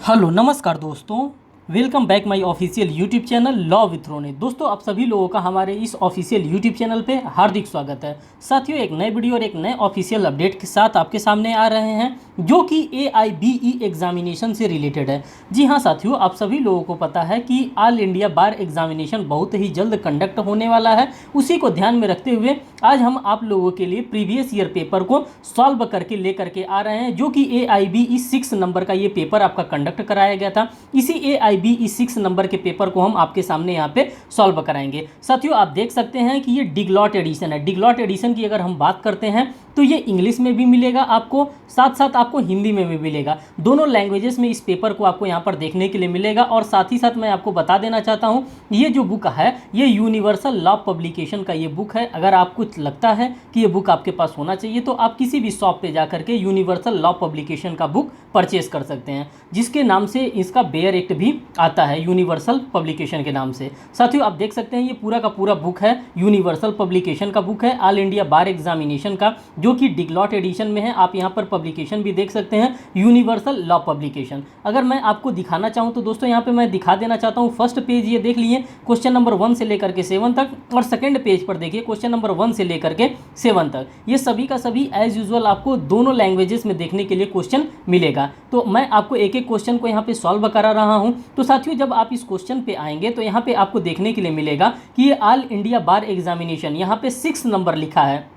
Hello नमस्कार दोस्तों। Welcome back my official YouTube channel law with रोने। दोस्तों आप सभी लोगों का हमारे इस ऑफिशियल यूट्यूब चैनल पे हार्दिक स्वागत है। साथियों एक नए वीडियो और एक नए ऑफिशियल अपडेट के साथ आपके सामने आ रहे हैं जो कि AIBE एग्जामिनेशन से रिलेटेड है। जी हाँ साथियों, आप सभी लोगों को पता है कि ऑल इंडिया बार एग्जामिनेशन बहुत ही जल्द कंडक्ट होने वाला है। उसी को ध्यान में रखते हुए आज हम आप लोगों के लिए प्रीवियस ईयर पेपर को सॉल्व करके लेकर के आ रहे हैं, जो कि AIBE 6 नंबर का ये पेपर आपका कंडक्ट कराया गया था। इसी AIBE 6 नंबर के पेपर को हम आपके सामने यहाँ पे सॉल्व कराएंगे। साथियों आप देख सकते हैं कि ये डिगलॉट एडिशन है। डिगलॉट एडिशन की अगर हम बात करते हैं तो ये इंग्लिश में भी मिलेगा आपको, साथ साथ आपको हिंदी में भी मिलेगा। दोनों लैंग्वेजेस में इस पेपर को आपको यहाँ पर देखने के लिए मिलेगा। और साथ ही साथ मैं आपको बता देना चाहता हूँ, ये जो बुक है ये यूनिवर्सल लॉ पब्लिकेशन का ये बुक है। अगर आपको लगता है कि ये बुक आपके पास होना चाहिए तो आप किसी भी शॉप पे जा करके यूनिवर्सल लॉ पब्लिकेशन का बुक परचेस कर सकते हैं, जिसके नाम से इसका बेयर एक्ट भी आता है, यूनिवर्सल पब्लिकेशन के नाम से। साथियों आप देख सकते हैं ये पूरा का पूरा बुक है, यूनिवर्सल पब्लिकेशन का बुक है, ऑल इंडिया बार एग्जामिनेशन का, जो कि डिगलॉट एडिशन में है। आप यहाँ पर पब्लिकेशन भी देख सकते हैं, यूनिवर्सल लॉ पब्लिकेशन। अगर मैं आपको दिखाना चाहूँ तो दोस्तों यहाँ पे मैं दिखा देना चाहता हूँ। फर्स्ट पेज ये देख लिए, क्वेश्चन नंबर 1 से लेकर के 7 तक, और सेकंड पेज पर देखिए क्वेश्चन नंबर 1 से लेकर के 7 तक। ये सभी का सभी एज यूजुअल आपको दोनों लैंग्वेजेस में देखने के लिए क्वेश्चन मिलेगा। तो मैं आपको एक एक क्वेश्चन को यहाँ पे सॉल्व करा रहा हूँ। तो साथियों जब आप इस क्वेश्चन पे आएंगे तो यहाँ पे आपको देखने के लिए मिलेगा कि ये ऑल इंडिया बार एग्जामिनेशन, यहाँ पे 6 नंबर लिखा है।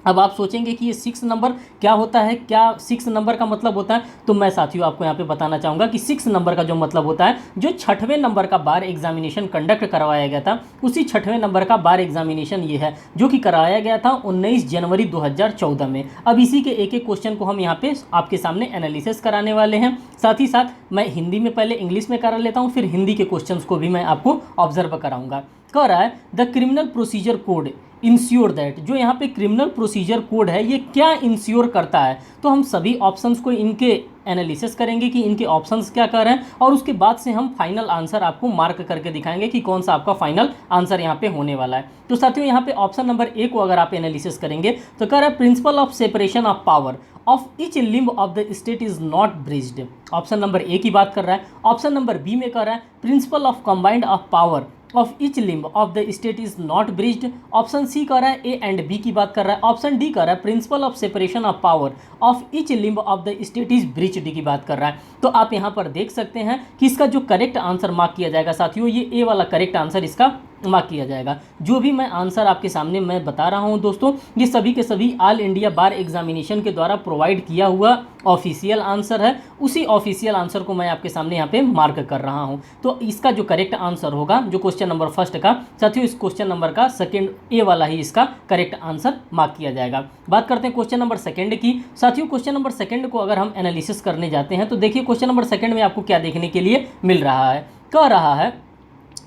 अब आप सोचेंगे कि ये 6 नंबर क्या होता है, क्या 6 नंबर का मतलब होता है? तो मैं साथियों आपको यहाँ पे बताना चाहूँगा कि 6 नंबर का जो मतलब होता है, जो 6वें नंबर का बार एग्जामिनेशन कंडक्ट करवाया गया था, उसी 6वें नंबर का बार एग्जामिनेशन ये है, जो कि कराया गया था 19 जनवरी 2014 में। अब इसी के एक एक क्वेश्चन को हम यहाँ पे आपके सामने एनालिसिस कराने वाले हैं। साथ ही साथ मैं हिंदी में पहले इंग्लिश में करा लेता हूँ, फिर हिंदी के क्वेश्चन को भी मैं आपको ऑब्जर्व कराऊंगा। कह रहा है the criminal procedure code ensure that, जो यहाँ पे क्रिमिनल प्रोसीजर कोड है ये क्या इंश्योर करता है। तो हम सभी ऑप्शंस को इनके एनालिसिस करेंगे कि इनके ऑप्शंस क्या कर रहे हैं, और उसके बाद से हम फाइनल आंसर आपको मार्क करके दिखाएंगे कि कौन सा आपका फाइनल आंसर यहाँ पे होने वाला है। तो साथियों यहाँ पे ऑप्शन नंबर ए को अगर आप एनालिसिस करेंगे तो कह रहा है principle of separation of power of each limb of the state is not bridged. Option number A की बात कर रहा है। ऑप्शन नंबर बी में कह रहा है principle of combined of power of each limb of the state is not bridged. Option C कर रहा है ए एंड बी की बात कर रहा है। ऑप्शन डी कर रहा है principle of separation of power of each limb of the state is bridged की बात कर रहा है। तो आप यहाँ पर देख सकते हैं कि इसका जो करेक्ट आंसर मार्क किया जाएगा साथियों, ये ए वाला करेक्ट आंसर इसका मार्क किया जाएगा। जो भी मैं आंसर आपके सामने मैं बता रहा हूं दोस्तों, ये सभी के सभी ऑल इंडिया बार एग्जामिनेशन के द्वारा प्रोवाइड किया हुआ ऑफिशियल आंसर है। उसी ऑफिशियल आंसर को मैं आपके सामने यहाँ पे मार्क कर रहा हूं। तो इसका जो करेक्ट आंसर होगा, जो क्वेश्चन नंबर फर्स्ट का, साथियों इस क्वेश्चन नंबर का सेकंड ए वाला ही इसका करेक्ट आंसर मार्क किया जाएगा। बात करते हैं क्वेश्चन नंबर सेकंड की। साथियों क्वेश्चन नंबर सेकंड को अगर हम एनालिसिस करने जाते हैं तो देखिए क्वेश्चन नंबर सेकंड में आपको क्या देखने के लिए मिल रहा है। कह रहा है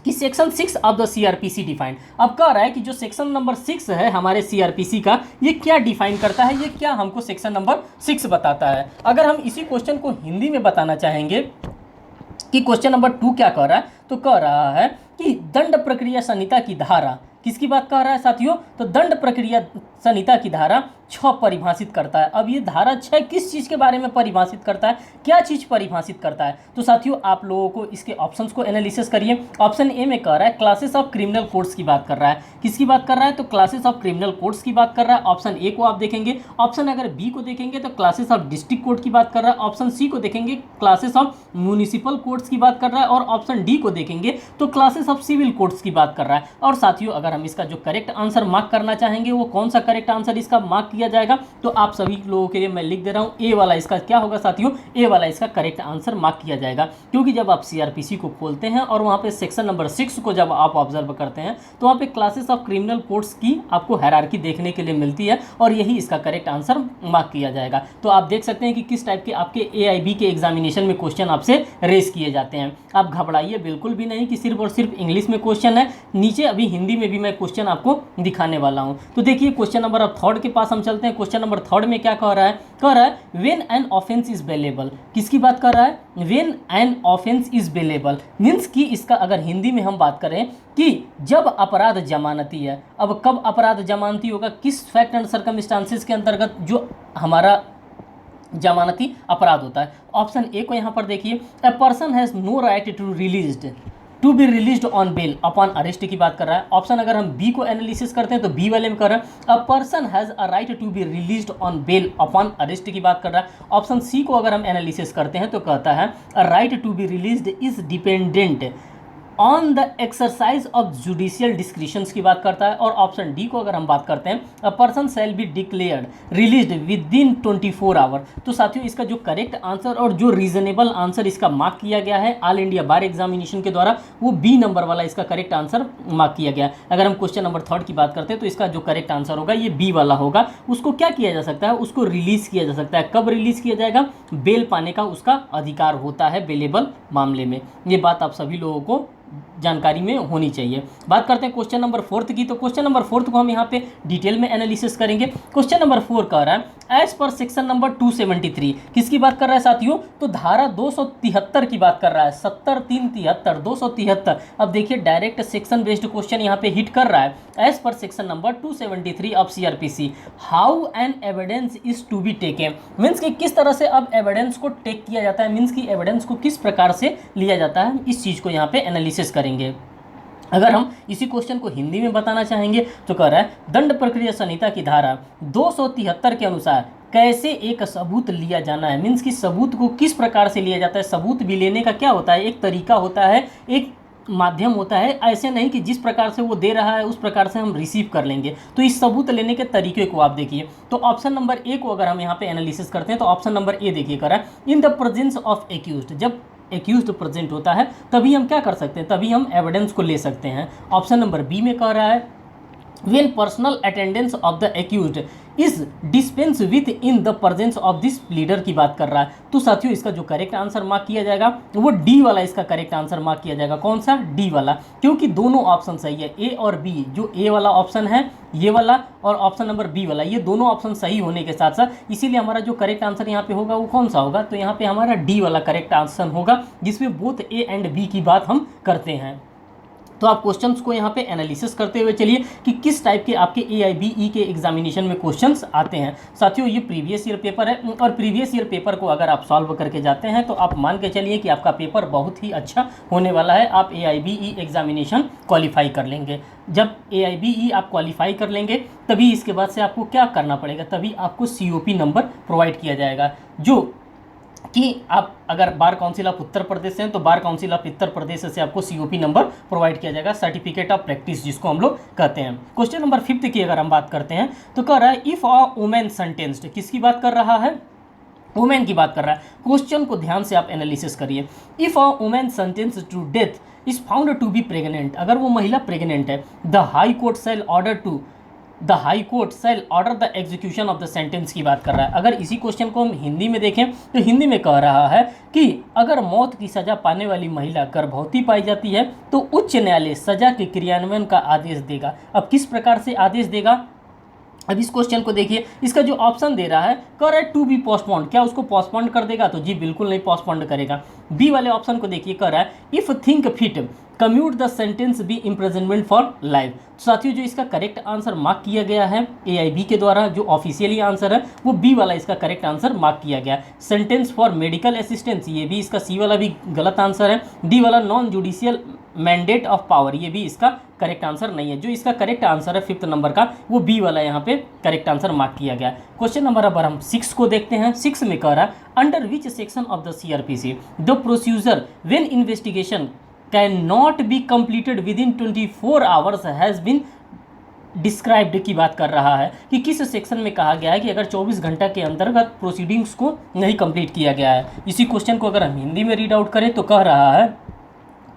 कि section 6 of the CRPC defined. अब कह रहा है कि जो सेक्शन नंबर 6 है हमारे CRPC का, ये क्या डिफाइन करता है, ये क्या हमको सेक्शन नंबर 6 बताता है। अगर हम इसी क्वेश्चन को हिंदी में बताना चाहेंगे कि क्वेश्चन नंबर 2 क्या कह रहा है, तो कह रहा है कि दंड प्रक्रिया संहिता की धारा किसकी बात कर रहा है साथियों, तो दंड प्रक्रिया संहिता की धारा 6 परिभाषित करता है। अब ये धारा 6 किस चीज़ के बारे में परिभाषित करता है, क्या चीज़ परिभाषित करता है? तो साथियों आप लोगों को इसके ऑप्शंस को एनालिसिस करिए। ऑप्शन ए में कह रहा है क्लासेस ऑफ क्रिमिनल कोड्स की बात कर रहा है। किसकी बात कर रहा है, तो क्लासेस ऑफ क्रिमिनल कोड्स की बात कर रहा है। ऑप्शन ए को आप देखेंगे। ऑप्शन अगर बी को देखेंगे तो क्लासेस ऑफ डिस्ट्रिक्ट कोर्ट की बात कर रहा है। ऑप्शन सी को देखेंगे क्लासेस ऑफ म्यूनिसिपल कोर्ट्स की बात कर रहा है। और ऑप्शन डी को देखेंगे तो क्लासेस ऑफ सिविल कोर्ट्स की बात कर रहा है। और साथियों अगर हम इसका जो करेक्ट आंसर मार्क करना चाहेंगे, वो कौन सा करेक्ट आंसर इसका मार्क किया जाएगा, तो आप सभी लोगों के लिए मैं लिख दे रहा हूं, ए वाला इसका क्या होगा साथियों, ए वाला इसका करेक्ट आंसर मार्क किया जाएगा। क्योंकि जब आप CRPC को खोलते हैं और वहां पे सेक्शन नंबर 6 को जब आप ऑब्जर्व करते हैं तो वहां पे क्लासेस ऑफ क्रिमिनल कोड्स की आपको हायरार्की देखने के लिए मिलती है, और यही इसका करेक्ट आंसर मार्क किया जाएगा। तो आप देख सकते हैं कि किस टाइप के आपके AIB के एग्जामिनेशन में क्वेश्चन आपसे रेस किए जाते हैं। आप घबराइए बिल्कुल भी नहीं कि सिर्फ और सिर्फ इंग्लिश में क्वेश्चन है, नीचे अभी हिंदी में भी मैं क्वेश्चन आपको दिखाने वाला हूं। तो देखिए क्वेश्चन नंबर अब थर्ड के पास हम चलते हैं। क्वेश्चन नंबर थर्ड में क्या कह रहा है, कह रहा है when an offence is bailable. किसकी बात कर रहा है, when an offence is bailable means कि इसका अगर हिंदी में हम बात करें कि जब अपराध जमानती है। अब कब अपराध जमानती होगा, किस फैक्ट एंड सर्कमस्टांसेस के अंतर्गत जो हमारा जमानती अपराध होता है। ऑप्शन ए को यहाँ पर देखिए, a person has no right to be released on bail upon arrest की बात कर रहा है। ऑप्शन अगर हम बी को एनालिसिस करते हैं तो बी वाले में कर रहा है, a person has a right to be released on bail upon arrest की बात कर रहा है। ऑप्शन सी को अगर हम एनालिसिस करते हैं तो कहता है a right to be released is dependent on the exercise of judicial discretions की बात करता है। और ऑप्शन डी को अगर हम बात करते हैं, a person shall be declared released within 24 hour. तो साथियों इसका जो करेक्ट आंसर और जो रीजनेबल आंसर इसका मार्क किया गया है ऑल इंडिया बार एग्जामिनेशन के द्वारा, वो बी नंबर वाला इसका करेक्ट आंसर मार्क किया गया है। अगर हम क्वेश्चन नंबर 3 की बात करते हैं तो इसका जो करेक्ट आंसर होगा ये बी वाला होगा। उसको क्या किया जा सकता है, उसको रिलीज किया जा सकता है। कब रिलीज किया जाएगा, बेल पाने का उसका अधिकार होता है बेलेबल मामले में। ये बात आप सभी लोगों को जानकारी में होनी चाहिए। बात करते हैं क्वेश्चन नंबर 4 की। तो क्वेश्चन नंबर 4 को हम यहाँ पे डिटेल में एनालिसिस करेंगे। क्वेश्चन नंबर 4 कह रहा है एज पर सेक्शन नंबर 273, किसकी बात कर रहा है साथियों, तो धारा 273 की बात कर रहा है। 70 3 73 273। अब देखिए डायरेक्ट सेक्शन बेस्ड क्वेश्चन यहाँ पे हिट कर रहा है। As per section number 273 of CrPC how an evidence is to be taken, means कि किस तरह से अब एविडेंस को टेक किया जाता है, मीन्स कि एविडेंस को किस प्रकार से लिया जाता है, इस चीज़ को यहाँ पे एनालिसिस करेंगे। अगर हम इसी क्वेश्चन को हिंदी में बताना चाहेंगे तो कह रहा है दंड प्रक्रिया संहिता की धारा 273 के अनुसार कैसे एक सबूत लिया जाना है, मीन्स कि सबूत को किस प्रकार से लिया जाता है। सबूत भी लेने का क्या होता है, एक तरीका होता है, एक माध्यम होता है। ऐसे नहीं कि जिस प्रकार से वो दे रहा है उस प्रकार से हम रिसीव कर लेंगे। तो इस सबूत लेने के तरीके को आप देखिए। तो ऑप्शन नंबर ए को अगर हम यहाँ पे एनालिसिस करते हैं तो ऑप्शन नंबर ए देखिए कर रहा है in the presence of accused, जब एक्यूज्ड प्रेजेंट होता है तभी हम क्या कर सकते हैं, तभी हम एविडेंस को ले सकते हैं। ऑप्शन नंबर बी में कह रहा है when personal attendance of the accused is dispense with in the presence of this pleader की बात कर रहा है। तो साथियों इसका जो करेक्ट आंसर मार्क किया जाएगा वो डी वाला इसका करेक्ट आंसर मार्क किया जाएगा। कौन सा, डी वाला, क्योंकि दोनों ऑप्शन सही है। ए और बी, जो ए वाला ऑप्शन है ये वाला और ऑप्शन नंबर बी वाला, ये दोनों ऑप्शन सही होने के साथ साथ इसीलिए हमारा जो करेक्ट आंसर यहाँ पे होगा वो कौन सा होगा, तो यहाँ पे हमारा डी वाला करेक्ट आंसर होगा, जिसमें बोथ ए एंड बी की बात हम करते हैं। तो आप क्वेश्चंस को यहाँ पे एनालिसिस करते हुए चलिए कि किस टाइप के आपके AIBE के एग्जामिनेशन में क्वेश्चंस आते हैं। साथियों ये प्रीवियस ईयर पेपर है और प्रीवियस ईयर पेपर को अगर आप सॉल्व करके जाते हैं तो आप मान के चलिए कि आपका पेपर बहुत ही अच्छा होने वाला है। आप AIBE एग्जामिनेशन क्वालिफाई कर लेंगे। जब AIBE आप क्वालिफाई कर लेंगे तभी इसके बाद से आपको क्या करना पड़ेगा, तभी आपको COP नंबर प्रोवाइड किया जाएगा, जो कि आप अगर bar council of Uttar Pradesh से हैं तो bar council of Uttar Pradesh से आपको COP नंबर प्रोवाइड किया जाएगा, सर्टिफिकेट ऑफ प्रैक्टिस जिसको हम लोग कहते हैं। क्वेश्चन नंबर 5 की अगर हम बात करते हैं तो कह रहा है इफ़ अ वुमेन सेंटेंस्ड, किसकी बात कर रहा है, वुमेन की बात कर रहा है। क्वेश्चन को ध्यान से आप एनालिसिस करिए। If a women sentenced to death is found to be pregnant, अगर वो महिला प्रेग्नेंट है, the high court shall order the execution of the sentence की बात कर रहा है। अगर इसी क्वेश्चन को हम हिंदी में देखें तो हिंदी में कह रहा है कि अगर मौत की सज़ा पाने वाली महिला गर्भवती पाई जाती है तो उच्च न्यायालय सज़ा के क्रियान्वयन का आदेश देगा। अब किस प्रकार से आदेश देगा, अब इस क्वेश्चन को देखिए, इसका जो ऑप्शन दे रहा है कह रहा है टू बी पोस्टपोन्ड, क्या उसको पोस्टपोन्ड कर देगा, तो जी बिल्कुल नहीं पोस्टपोन्ड करेगा। बी वाले ऑप्शन को देखिए, कह रहा है if think fit commute the sentence be imprisonment for life. तो साथियों जो इसका करेक्ट आंसर मार्क किया गया है AIB के द्वारा, जो ऑफिशियली आंसर है वो बी वाला इसका करेक्ट आंसर मार्क किया गया। सेंटेंस फॉर मेडिकल असिस्टेंस, ये भी इसका सी वाला भी गलत आंसर है। डी वाला non judicial mandate of power, ये भी इसका करेक्ट आंसर नहीं है। जो इसका करेक्ट आंसर है 5th नंबर का वो बी वाला यहाँ पे करेक्ट आंसर मार्क किया गया। क्वेश्चन नंबर अब हम 6 को देखते हैं। 6 में कह रहा है under which section of the CRPC the procedure when investigation can not be completed within 24 hours has been described की बात कर रहा है कि किस सेक्शन में कहा गया है कि अगर 24 घंटा के अंतर्गत प्रोसीडिंग्स को नहीं कंप्लीट किया गया है। इसी क्वेश्चन को अगर हम हिंदी में रीड आउट करें तो कह रहा है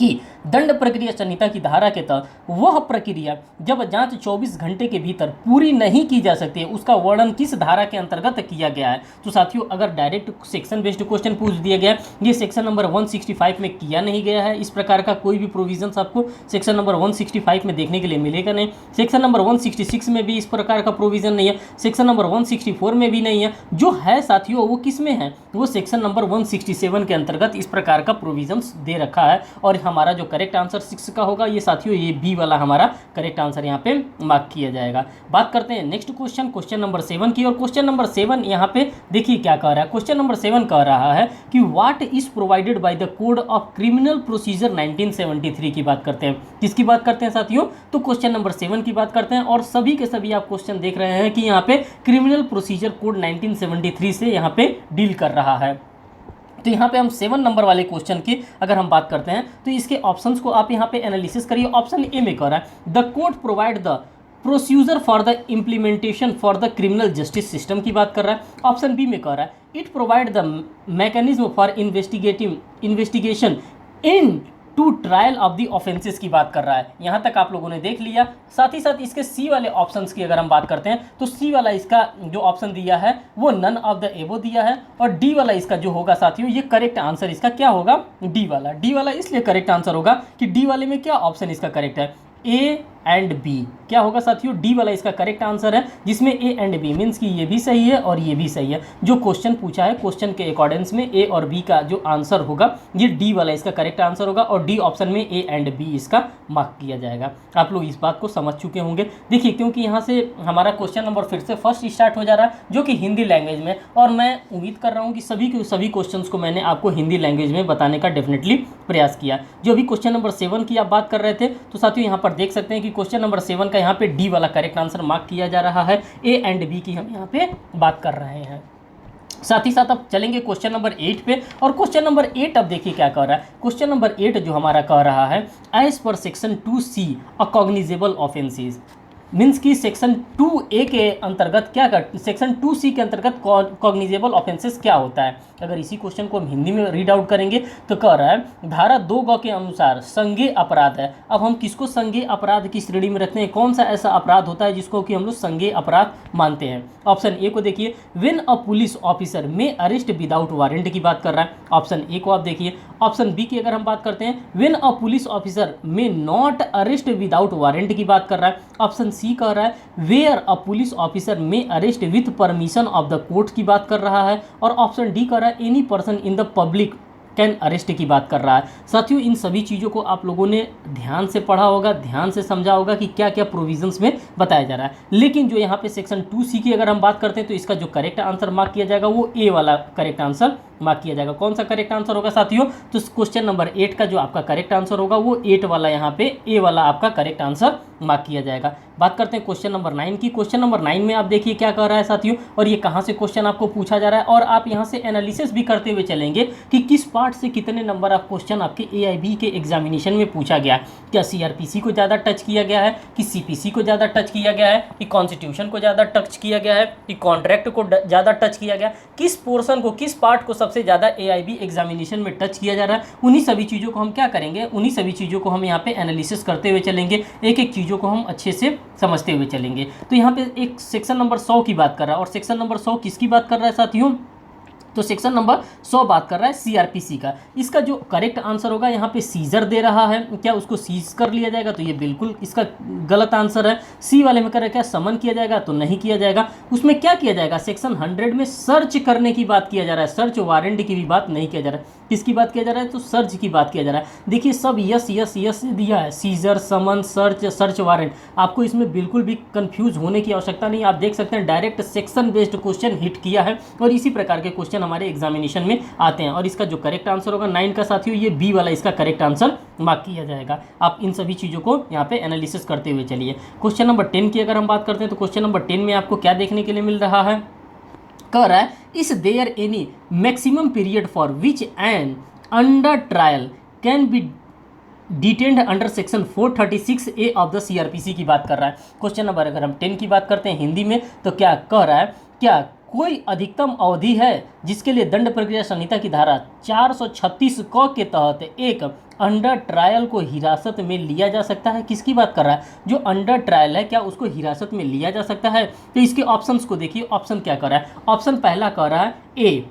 कि दंड प्रक्रिया संहिता की धारा के तहत वह प्रक्रिया जब जांच 24 घंटे के भीतर पूरी नहीं की जा सकती है उसका वर्णन किस धारा के अंतर्गत किया गया है। तो साथियों अगर डायरेक्ट सेक्शन बेस्ड क्वेश्चन पूछ दिया गया, ये सेक्शन नंबर 165 में किया नहीं गया है। इस प्रकार का कोई भी प्रोविजन आपको सेक्शन नंबर 165 में देखने के लिए मिलेगा नहीं। सेक्शन नंबर 166 में भी इस प्रकार का प्रोविजन नहीं है, सेक्शन नंबर 164 में भी नहीं है। जो है साथियों वो किस में है, वो सेक्शन नंबर 167 के अंतर्गत इस प्रकार का प्रोविजन दे रखा है। और हमारा जो करेक्ट आंसर 6 का होगा ये साथियों, ये बी वाला हमारा करेक्ट आंसर यहाँ पे मार्क किया जाएगा। बात करते हैं नेक्स्ट क्वेश्चन, क्वेश्चन नंबर 7 की। और क्वेश्चन नंबर 7 यहाँ पे देखिए क्या कह रहा है। क्वेश्चन नंबर 7 कह रहा है कि what is provided by the code of criminal procedure 1973 की बात करते हैं। किसकी बात करते हैं साथियों? तो क्वेश्चन नंबर 7 की बात करते हैं। और सभी के सभी आप क्वेश्चन देख रहे हैं कि यहाँ पे क्रिमिनल प्रोसीजर कोड 1973 से यहाँ पे डील कर रहा है। तो यहाँ पे हम 7 नंबर वाले क्वेश्चन की अगर हम बात करते हैं तो इसके ऑप्शंस को आप यहाँ पे एनालिसिस करिए। ऑप्शन ए में कह रहा है the code provide the procedure for the implementation for the criminal justice system की बात कर रहा है। ऑप्शन बी में कह रहा है it provide the mechanism for investigation into trial of the offences की बात कर रहा है। यहाँ तक आप लोगों ने देख लिया। साथ ही साथ इसके सी वाले ऑप्शंस की अगर हम बात करते हैं तो सी वाला इसका जो ऑप्शन दिया है वो नन ऑफ द एबो दिया है। और डी वाला इसका जो होगा साथियों, ये करेक्ट आंसर इसका क्या होगा? डी वाला। डी वाला इसलिए करेक्ट आंसर होगा कि डी वाले में क्या ऑप्शन इसका करेक्ट है? A and B. क्या होगा साथियों? डी वाला इसका करेक्ट आंसर है, जिसमें ए एंड बी मीन्स कि ये भी सही है और ये भी सही है। जो क्वेश्चन पूछा है क्वेश्चन के अकॉर्डेंस में ए और बी का जो आंसर होगा ये डी वाला इसका करेक्ट आंसर होगा और डी ऑप्शन में ए एंड बी इसका मार्क किया जाएगा। आप लोग इस बात को समझ चुके होंगे। देखिए क्योंकि यहाँ से हमारा क्वेश्चन नंबर फिर से फर्स्ट स्टार्ट हो जा रहा है जो कि हिंदी लैंग्वेज में, और मैं उम्मीद कर रहा हूँ कि सभी क्वेश्चन को मैंने आपको हिंदी लैंग्वेज में बताने का डेफिनेटली प्रयास किया। जो अभी क्वेश्चन नंबर 7 की आप बात कर रहे थे तो साथियों यहाँ पर देख सकते हैं कि क्वेश्चन नंबर 7 का यहाँ पे डी वाला करेक्ट आंसर मार्क किया जा रहा है। ए एंड बी की हम यहाँ पे बात कर रहे हैं। साथ ही साथ अब चलेंगे क्वेश्चन नंबर 8 पे। और क्वेश्चन नंबर 8 अब देखिए क्या कह रहा है। क्वेश्चन नंबर 8 जो हमारा कह रहा है एज पर सेक्शन 2C अ कॉग्निजेबल ऑफेंसेस, मीन्स कि सेक्शन 2A के अंतर्गत क्या कर, सेक्शन 2C के अंतर्गत कॉग्निजेबल ऑफेंसेस क्या होता है। अगर इसी क्वेश्चन को हम हिंदी में रीड आउट करेंगे तो कह रहा है धारा 2 के अनुसार संज्ञेय अपराध है। अब हम किसको संज्ञेय अपराध की श्रेणी में रखते हैं? कौन सा ऐसा अपराध होता है जिसको कि हम लोग संज्ञेय अपराध मानते हैं? ऑप्शन ए को देखिए, व्हेन अ पुलिस ऑफिसर में अरेस्ट विदाउट वारंट की बात कर रहा है। ऑप्शन ए को आप देखिए। ऑप्शन बी की अगर हम बात करते हैं व्हेन अ पुलिस ऑफिसर में नॉट अरेस्ट विदाउट वारंट की बात कर रहा है। ऑप्शन सी कह रहा है वेयर अ पुलिस ऑफिसर में arrest with permission of the court की बात कर रहा है। और ऑप्शन डी कह रहा है any person in the public can arrest की बात कर रहा है। साथियों इन सभी चीज़ों को आप लोगों ने ध्यान से पढ़ा होगा, ध्यान से समझा होगा कि क्या क्या प्रोविजंस में बताया जा रहा है। लेकिन जो यहाँ पे सेक्शन 2C की अगर हम बात करते हैं तो इसका जो करेक्ट आंसर मार्क किया जाएगा वो ए वाला करेक्ट आंसर मार्क किया जाएगा। कौन सा करेक्ट आंसर होगा साथियों? तो क्वेश्चन नंबर 8 का जो आपका करेक्ट आंसर होगा वो 8 वाला यहाँ पे ए वाला आपका करेक्ट आंसर मार्क किया जाएगा। बात करते हैं क्वेश्चन नंबर 9 की। क्वेश्चन नंबर 9 में आप देखिए क्या कह रहा है साथियों, और ये कहाँ से क्वेश्चन आपको पूछा जा रहा है और आप यहाँ से एनालिसिस भी करते हुए चलेंगे कि किस पार्ट से कितने नंबर ऑफ क्वेश्चन आपके AIB के एग्जामिनेशन में पूछा गया। क्या CRPC को ज़्यादा टच किया गया है, कि CPC को ज़्यादा टच किया गया है, कि कॉन्स्टिट्यूशन को ज़्यादा टच किया गया है, कि कॉन्ट्रैक्ट को ज़्यादा टच किया गया, किस पोर्सन को, किस पार्ट को सबसे ज़्यादा AIB एग्जामिनेशन में टच किया जा रहा है। उन्हीं सभी चीज़ों को हम क्या करेंगे, उन्हीं सभी चीज़ों को हम यहाँ पे एनालिसिस करते हुए चलेंगे, एक एक चीज़ों को हम अच्छे से समझते हुए चलेंगे। तो यहाँ पे एक सेक्शन नंबर 100 की बात कर रहा है। और सेक्शन नंबर 100 किसकी बात कर रहा है साथियों? तो सेक्शन नंबर 100 बात कर रहा है CRPC का। इसका जो करेक्ट आंसर होगा यहाँ पे सीजर दे रहा है, क्या उसको सीज कर लिया जाएगा? तो ये बिल्कुल इसका गलत आंसर है। सी वाले में कर रहा है क्या समन किया जाएगा? तो नहीं किया जाएगा। उसमें क्या किया जाएगा? सेक्शन 100 में सर्च करने की बात किया जा रहा है, सर्च वारंट की भी बात नहीं किया जा रहा है। किसकी बात किया जा रहा है? तो सर्च की बात किया जा रहा है। देखिए सब यस यस यस दिया है, सीजर, समन, सर्च, सर्च वारंट। आपको इसमें बिल्कुल भी कंफ्यूज होने की आवश्यकता नहीं। आप देख सकते हैं direct section based question hit किया है और इसी प्रकार के क्वेश्चन हमारे एग्जामिनेशन में आते हैं। और इसका जो करेक्ट आंसर होगा 9 का साथियों, ये बी वाला इसका करेक्ट आंसर मार्क किया जाएगा। आप इन सभी चीज़ों को यहाँ पे एनालिसिस करते हुए चलिए। क्वेश्चन नंबर 10 की अगर हम बात करते हैं तो क्वेश्चन नंबर 10 में आपको क्या देखने के लिए मिल रहा है? कह रहा है is there any maximum period for which an under trial can be detained under section 436A of the CRPC की बात कर रहा है। क्वेश्चन नंबर अगर हम 10 की बात करते हैं हिंदी में तो क्या कह रहा है, क्या कोई अधिकतम अवधि है जिसके लिए दंड प्रक्रिया संहिता की धारा 436 क के तहत एक अंडर ट्रायल को हिरासत में लिया जा सकता है? किसकी बात कर रहा है? जो अंडर ट्रायल है क्या उसको हिरासत में लिया जा सकता है? तो इसके ऑप्शंस को देखिए, ऑप्शन क्या कर रहा है। ऑप्शन पहला कह रहा है ए,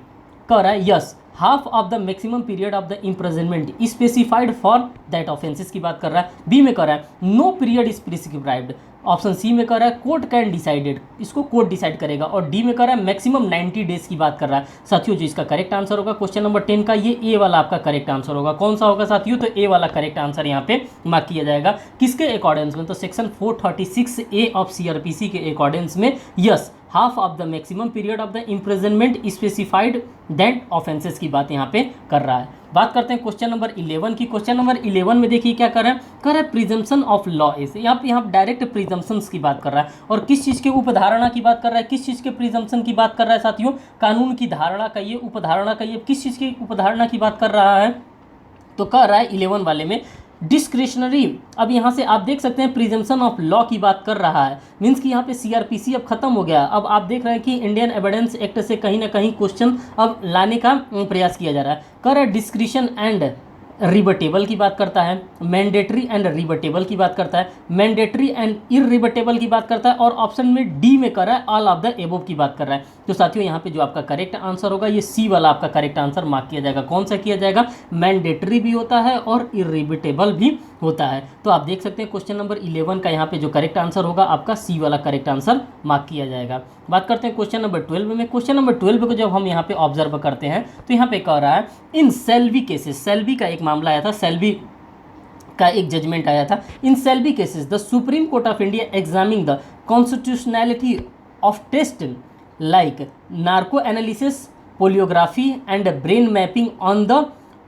कह रहा है yes half of the maximum period of the imprisonment specified for that offences की बात कर रहा है। बी में कह रहा है no period is prescribed. Option C में कह रहा है कोर्ट कैन डिसाइडेड, इसको कोर्ट डिसाइड करेगा। और डी में कह रहा है मैक्सिमम 90 डेज की बात कर रहा है। साथियों जो इसका करेक्ट आंसर होगा क्वेश्चन नंबर 10 का, ये ए वाला आपका करेक्ट आंसर होगा। कौन सा होगा साथियों? तो ए वाला करेक्ट आंसर यहाँ पे मार्क किया जाएगा। किसके अकॉर्डेंस में? तो सेक्शन 436 ए ऑफ सीआरपीसी के अकॉर्डेंस में yes, half of the maximum period of the imprisonment specified that offences की बात यहाँ पे कर रहा है। बात करते हैं क्वेश्चन नंबर 11 की। क्वेश्चन नंबर 11 में देखिए क्या कर रहा है, कर रहा है प्रिजम्पशन ऑफ लॉ इज, यहाँ डायरेक्ट प्रिजम्पशंस की बात कर रहा है। और किस चीज़ के उपधारणा की बात कर रहा है, किस चीज़ के प्रिजम्पशन की बात कर रहा है साथियों? कानून की धारणा का ये उपधारणा का ये किस चीज़ की उपधारणा की बात कर रहा है? तो कह रहा है 11 वाले में डिस्क्रिशनरी। अब यहाँ से आप देख सकते हैं प्रिजम्पशन ऑफ लॉ की बात कर रहा है, मीन्स कि यहाँ पे सीआरपीसी अब खत्म हो गया। अब आप देख रहे हैं कि इंडियन एविडेंस एक्ट से कहीं ना कहीं क्वेश्चन अब लाने का प्रयास किया जा रहा है। कर रहा है डिस्क्रिशन एंड रिबटेबल की बात करता है, मैंडेटरी एंड रिबटेबल की बात करता है, मैंडेटरी एंड इररिबटेबल की बात करता है, और ऑप्शन में डी में कर रहा है ऑल ऑफ द एबोव की बात कर रहा है। तो साथियों यहाँ पे जो आपका करेक्ट आंसर होगा ये सी वाला आपका करेक्ट आंसर मार्क किया जाएगा। कौन सा किया जाएगा? मैंडेटरी भी होता है और इररिबटेबल भी होता है। तो आप देख सकते हैं क्वेश्चन नंबर 11 का यहाँ पे जो करेक्ट आंसर होगा आपका सी वाला करेक्ट आंसर मार्क किया जाएगा। बात करते हैं क्वेश्चन नंबर 12 में। क्वेश्चन नंबर 12 को जब हम यहाँ पे ऑब्जर्व करते हैं तो यहाँ पे कह रहा है इन सेल्वी केसेस, सेल्वी का एक मामला आया था, सेल्वी का एक जजमेंट आया था। In Selvi cases the Supreme Court of India examining the constitutionality of test like narco analysis, polygraphy and brain mapping on the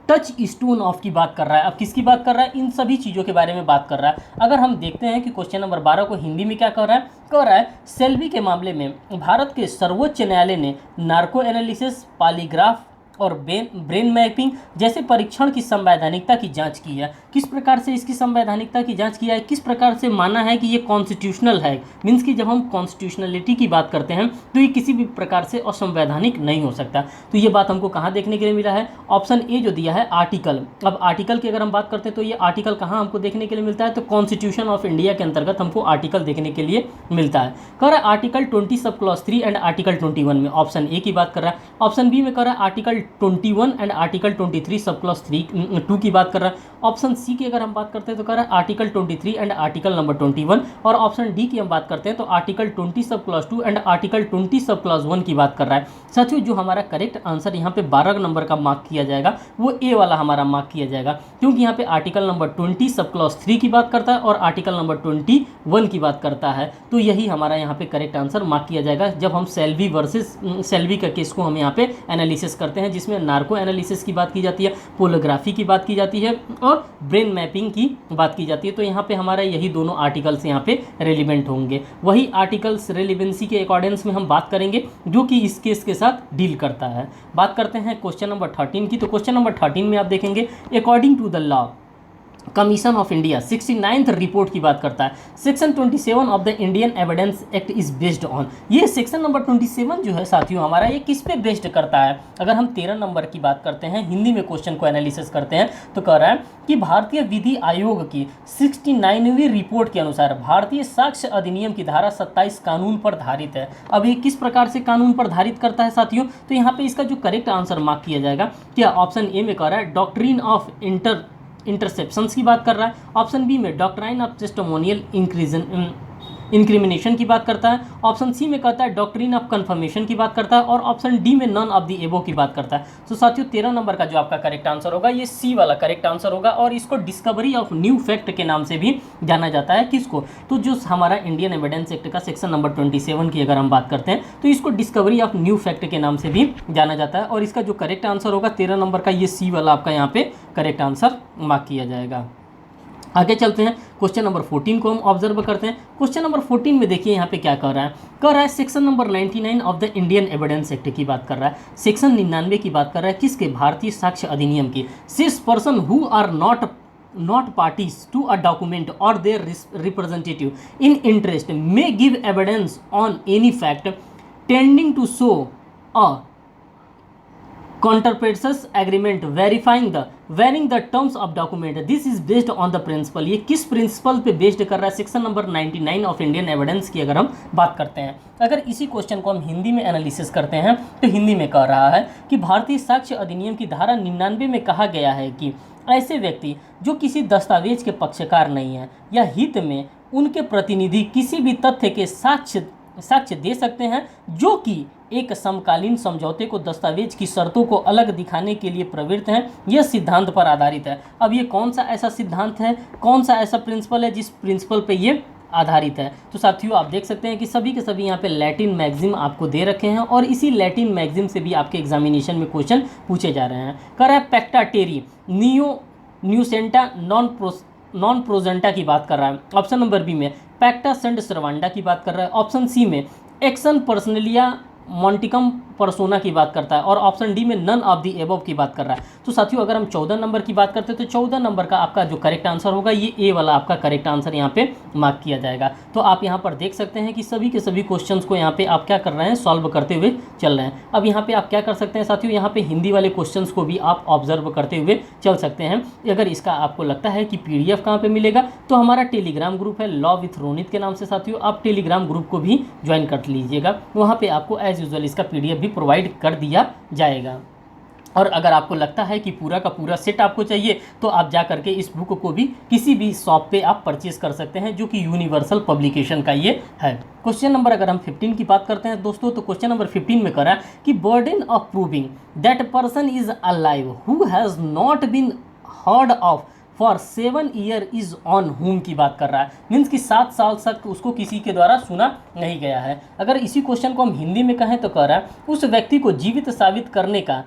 touchstone of की बात कर रहा है। अब किसकी बात कर रहा है? इन सभी चीज़ों के बारे में बात कर रहा है। अगर हम देखते हैं कि क्वेश्चन नंबर 12 को हिंदी में क्या कर रहा है, कह रहा है सेल्वी के मामले में भारत के सर्वोच्च न्यायालय ने नार्को एनालिसिस, पॉलीग्राफ और ब्रेन मैपिंग जैसे परीक्षण की संवैधानिकता की जांच की है। किस प्रकार से इसकी संवैधानिकता की जांच किया है, किस प्रकार से माना है कि ये कॉन्स्टिट्यूशनल है, मीन्स कि जब हम कॉन्स्टिट्यूशनलिटी की बात करते हैं तो ये किसी भी प्रकार से असंवैधानिक नहीं हो सकता। तो ये बात हमको कहाँ देखने के लिए मिला है? ऑप्शन ए जो दिया है आर्टिकल। अब आर्टिकल की अगर हम बात करते हैं तो ये आर्टिकल कहाँ हमको देखने के लिए मिलता है? तो कॉन्स्टिट्यूशन ऑफ इंडिया के अंतर्गत हमको आर्टिकल देखने के लिए मिलता है। कह रहा है article 20 sub clause 3 and article 21 में, ऑप्शन ए की बात कर रहा है। ऑप्शन बी में कह रहा है article 21 and article 23 sub clause 2 की बात कर रहा है। ऑप्शन सी की अगर हम बात करते हैं तो कह रहा है आर्टिकल 23 एंड आर्टिकल नंबर 21, और ऑप्शन डी की हम बात करते हैं तो article 20 sub clause 2 and article 20 sub clause 1 की बात कर रहा है। साथियों जो हमारा करेक्ट आंसर यहाँ पे 12 नंबर का मार्क किया जाएगा वो ए वाला हमारा मार्क किया जाएगा, क्योंकि यहाँ पे आर्टिकल नंबर 20 सब क्लॉज 3 की बात करता है और आर्टिकल नंबर 21 की बात करता है। तो यही हमारा यहाँ पे करेक्ट आंसर मार्क किया जाएगा जब हम सेल्वी वर्सेस सेल्वी का केस को हम यहाँ पे एनालिसिस करते हैं, जिसमें नार्को एनालिसिस की बात की जाती है, पोलोग्राफी की बात की जाती है और ब्रेन मैपिंग की बात की जाती है। तो यहाँ पे हमारा यही दोनों आर्टिकल्स यहाँ पे रेलिवेंट होंगे। वही आर्टिकल्स रेलिवेंसी के अकॉर्डेंस में हम बात करेंगे जो कि इस केस के साथ डील करता है। बात करते हैं क्वेश्चन नंबर 13 की। तो क्वेश्चन नंबर 13 में आप देखेंगे according to the law commission of India 69th report की बात करता है। Section 27 of the Indian evidence act is based on, ये सेक्शन नंबर 27 जो है साथियों हमारा ये किस पे बेस्ड करता है? अगर हम 13 नंबर की बात करते हैं, हिंदी में क्वेश्चन को एनालिसिस करते हैं तो कह रहा है कि भारतीय विधि आयोग की 69वीं रिपोर्ट के अनुसार भारतीय साक्ष्य अधिनियम की धारा 27 कानून पर धारित है। अब ये किस प्रकार से कानून पर धारित करता है साथियों? तो यहाँ पे इसका जो करेक्ट आंसर मार्क किया जाएगा क्या? ऑप्शन ए में कह रहा है डॉक्ट्रिन ऑफ इंटरसेप्शंस की बात कर रहा है। ऑप्शन बी में डॉक्ट्राइन ऑफ टेस्टिमोनियल इंक्रिमिनेशन की बात करता है। ऑप्शन सी में कहता है डॉक्ट्रिन ऑफ कन्फर्मेशन की बात करता है और ऑप्शन डी में नन ऑफ द एबो की बात करता है। तो साथियों 13 नंबर का जो आपका करेक्ट आंसर होगा ये सी वाला करेक्ट आंसर होगा, और इसको डिस्कवरी ऑफ न्यू फैक्ट के नाम से भी जाना जाता है। किसको? तो जो हमारा इंडियन एविडेंस एक्ट का सेक्शन नंबर 27 की अगर हम बात करते हैं तो इसको डिस्कवरी ऑफ न्यू फैक्ट के नाम से भी जाना जाता है, और इसका जो करेक्ट आंसर होगा 13 नंबर का ये सी वाला आपका यहाँ पे करेक्ट आंसर मार्क किया जाएगा। आगे चलते हैं क्वेश्चन नंबर 14 को हम ऑब्जर्व करते हैं। क्वेश्चन नंबर 14 में देखिए यहाँ पे क्या कर रहा है, कह रहा है section number 99 of the Indian evidence act की बात कर रहा है। सेक्शन 99 की बात कर रहा है किसके? भारतीय साक्ष्य अधिनियम की। Six person who are not parties to a document or their representative in interest may give evidence on any fact tending to show a contemporaneous agreement varying the terms of document, this is based on the principle. ये किस principle पे based कर रहा है? Section number 99 of Indian evidence की अगर हम बात करते हैं, अगर इसी क्वेश्चन को हम हिंदी में एनालिसिस करते हैं तो हिंदी में कह रहा है कि भारतीय साक्ष्य अधिनियम की धारा 99 में कहा गया है कि ऐसे व्यक्ति जो किसी दस्तावेज के पक्षकार नहीं है या हित में उनके प्रतिनिधि किसी भी तथ्य के साक्ष्य दे सकते हैं जो कि एक समकालीन समझौते को दस्तावेज की शर्तों को अलग दिखाने के लिए प्रवृत्त हैं। यह सिद्धांत पर आधारित है। अब ये कौन सा ऐसा सिद्धांत है, कौन सा ऐसा प्रिंसिपल है जिस प्रिंसिपल पे ये आधारित है? तो साथियों आप देख सकते हैं कि सभी के सभी यहाँ पे लैटिन मैगजिम आपको दे रखे हैं और इसी लैटिन मैगजिम से भी आपके एग्जामिनेशन में क्वेश्चन पूछे जा रहे हैं। कर रहा है पैक्टा टेरी न्यूसेंटा नॉन प्रोजेंटा की बात कर रहा है। ऑप्शन नंबर बी में पैक्टा सेंट सर्वांडा की बात कर रहा है। ऑप्शन सी में एक्शन पर्सनलिया मॉन्टिकम परसोना की बात करता है और ऑप्शन डी में नन ऑफ दी एबव की बात कर रहा है। तो साथियों अगर हम 14 नंबर की बात करते हैं तो 14 नंबर का आपका जो करेक्ट आंसर होगा ये ए वाला आपका करेक्ट आंसर यहाँ पे मार्क किया जाएगा। तो आप यहाँ पर देख सकते हैं कि सभी के सभी क्वेश्चंस को यहाँ पे आप क्या कर रहे हैं, सॉल्व करते हुए चल रहे हैं। अब यहाँ पे आप क्या कर सकते हैं साथियों, यहाँ पे हिंदी वाले क्वेश्चन को भी आप ऑब्जर्व करते हुए चल सकते हैं। अगर इसका आपको लगता है कि PDF कहाँ पर मिलेगा तो हमारा टेलीग्राम ग्रुप है लॉ विथ रोनित के नाम से। साथियों आप टेलीग्राम ग्रुप को भी ज्वाइन कर लीजिएगा, वहाँ पर आपको एज यूजुअल इसका PDF भी प्रोवाइड कर दिया जाएगा। और अगर आपको लगता है कि पूरा का पूरा सेट आपको चाहिए तो आप जा करके इस बुक को भी किसी भी शॉप पे आप परचेज कर सकते हैं जो कि यूनिवर्सल पब्लिकेशन का ये है। क्वेश्चन नंबर अगर हम 15 की बात करते हैं दोस्तों तो क्वेश्चन नंबर 15 में करा कि burden of proving that person is alive who has not been heard of for 7 year is on whom की बात कर रहा है। मीन्स कि 7 साल तक उसको किसी के द्वारा सुना नहीं गया है। अगर इसी क्वेश्चन को हम हिंदी में कहें तो कह रहा है उस व्यक्ति को जीवित साबित करने का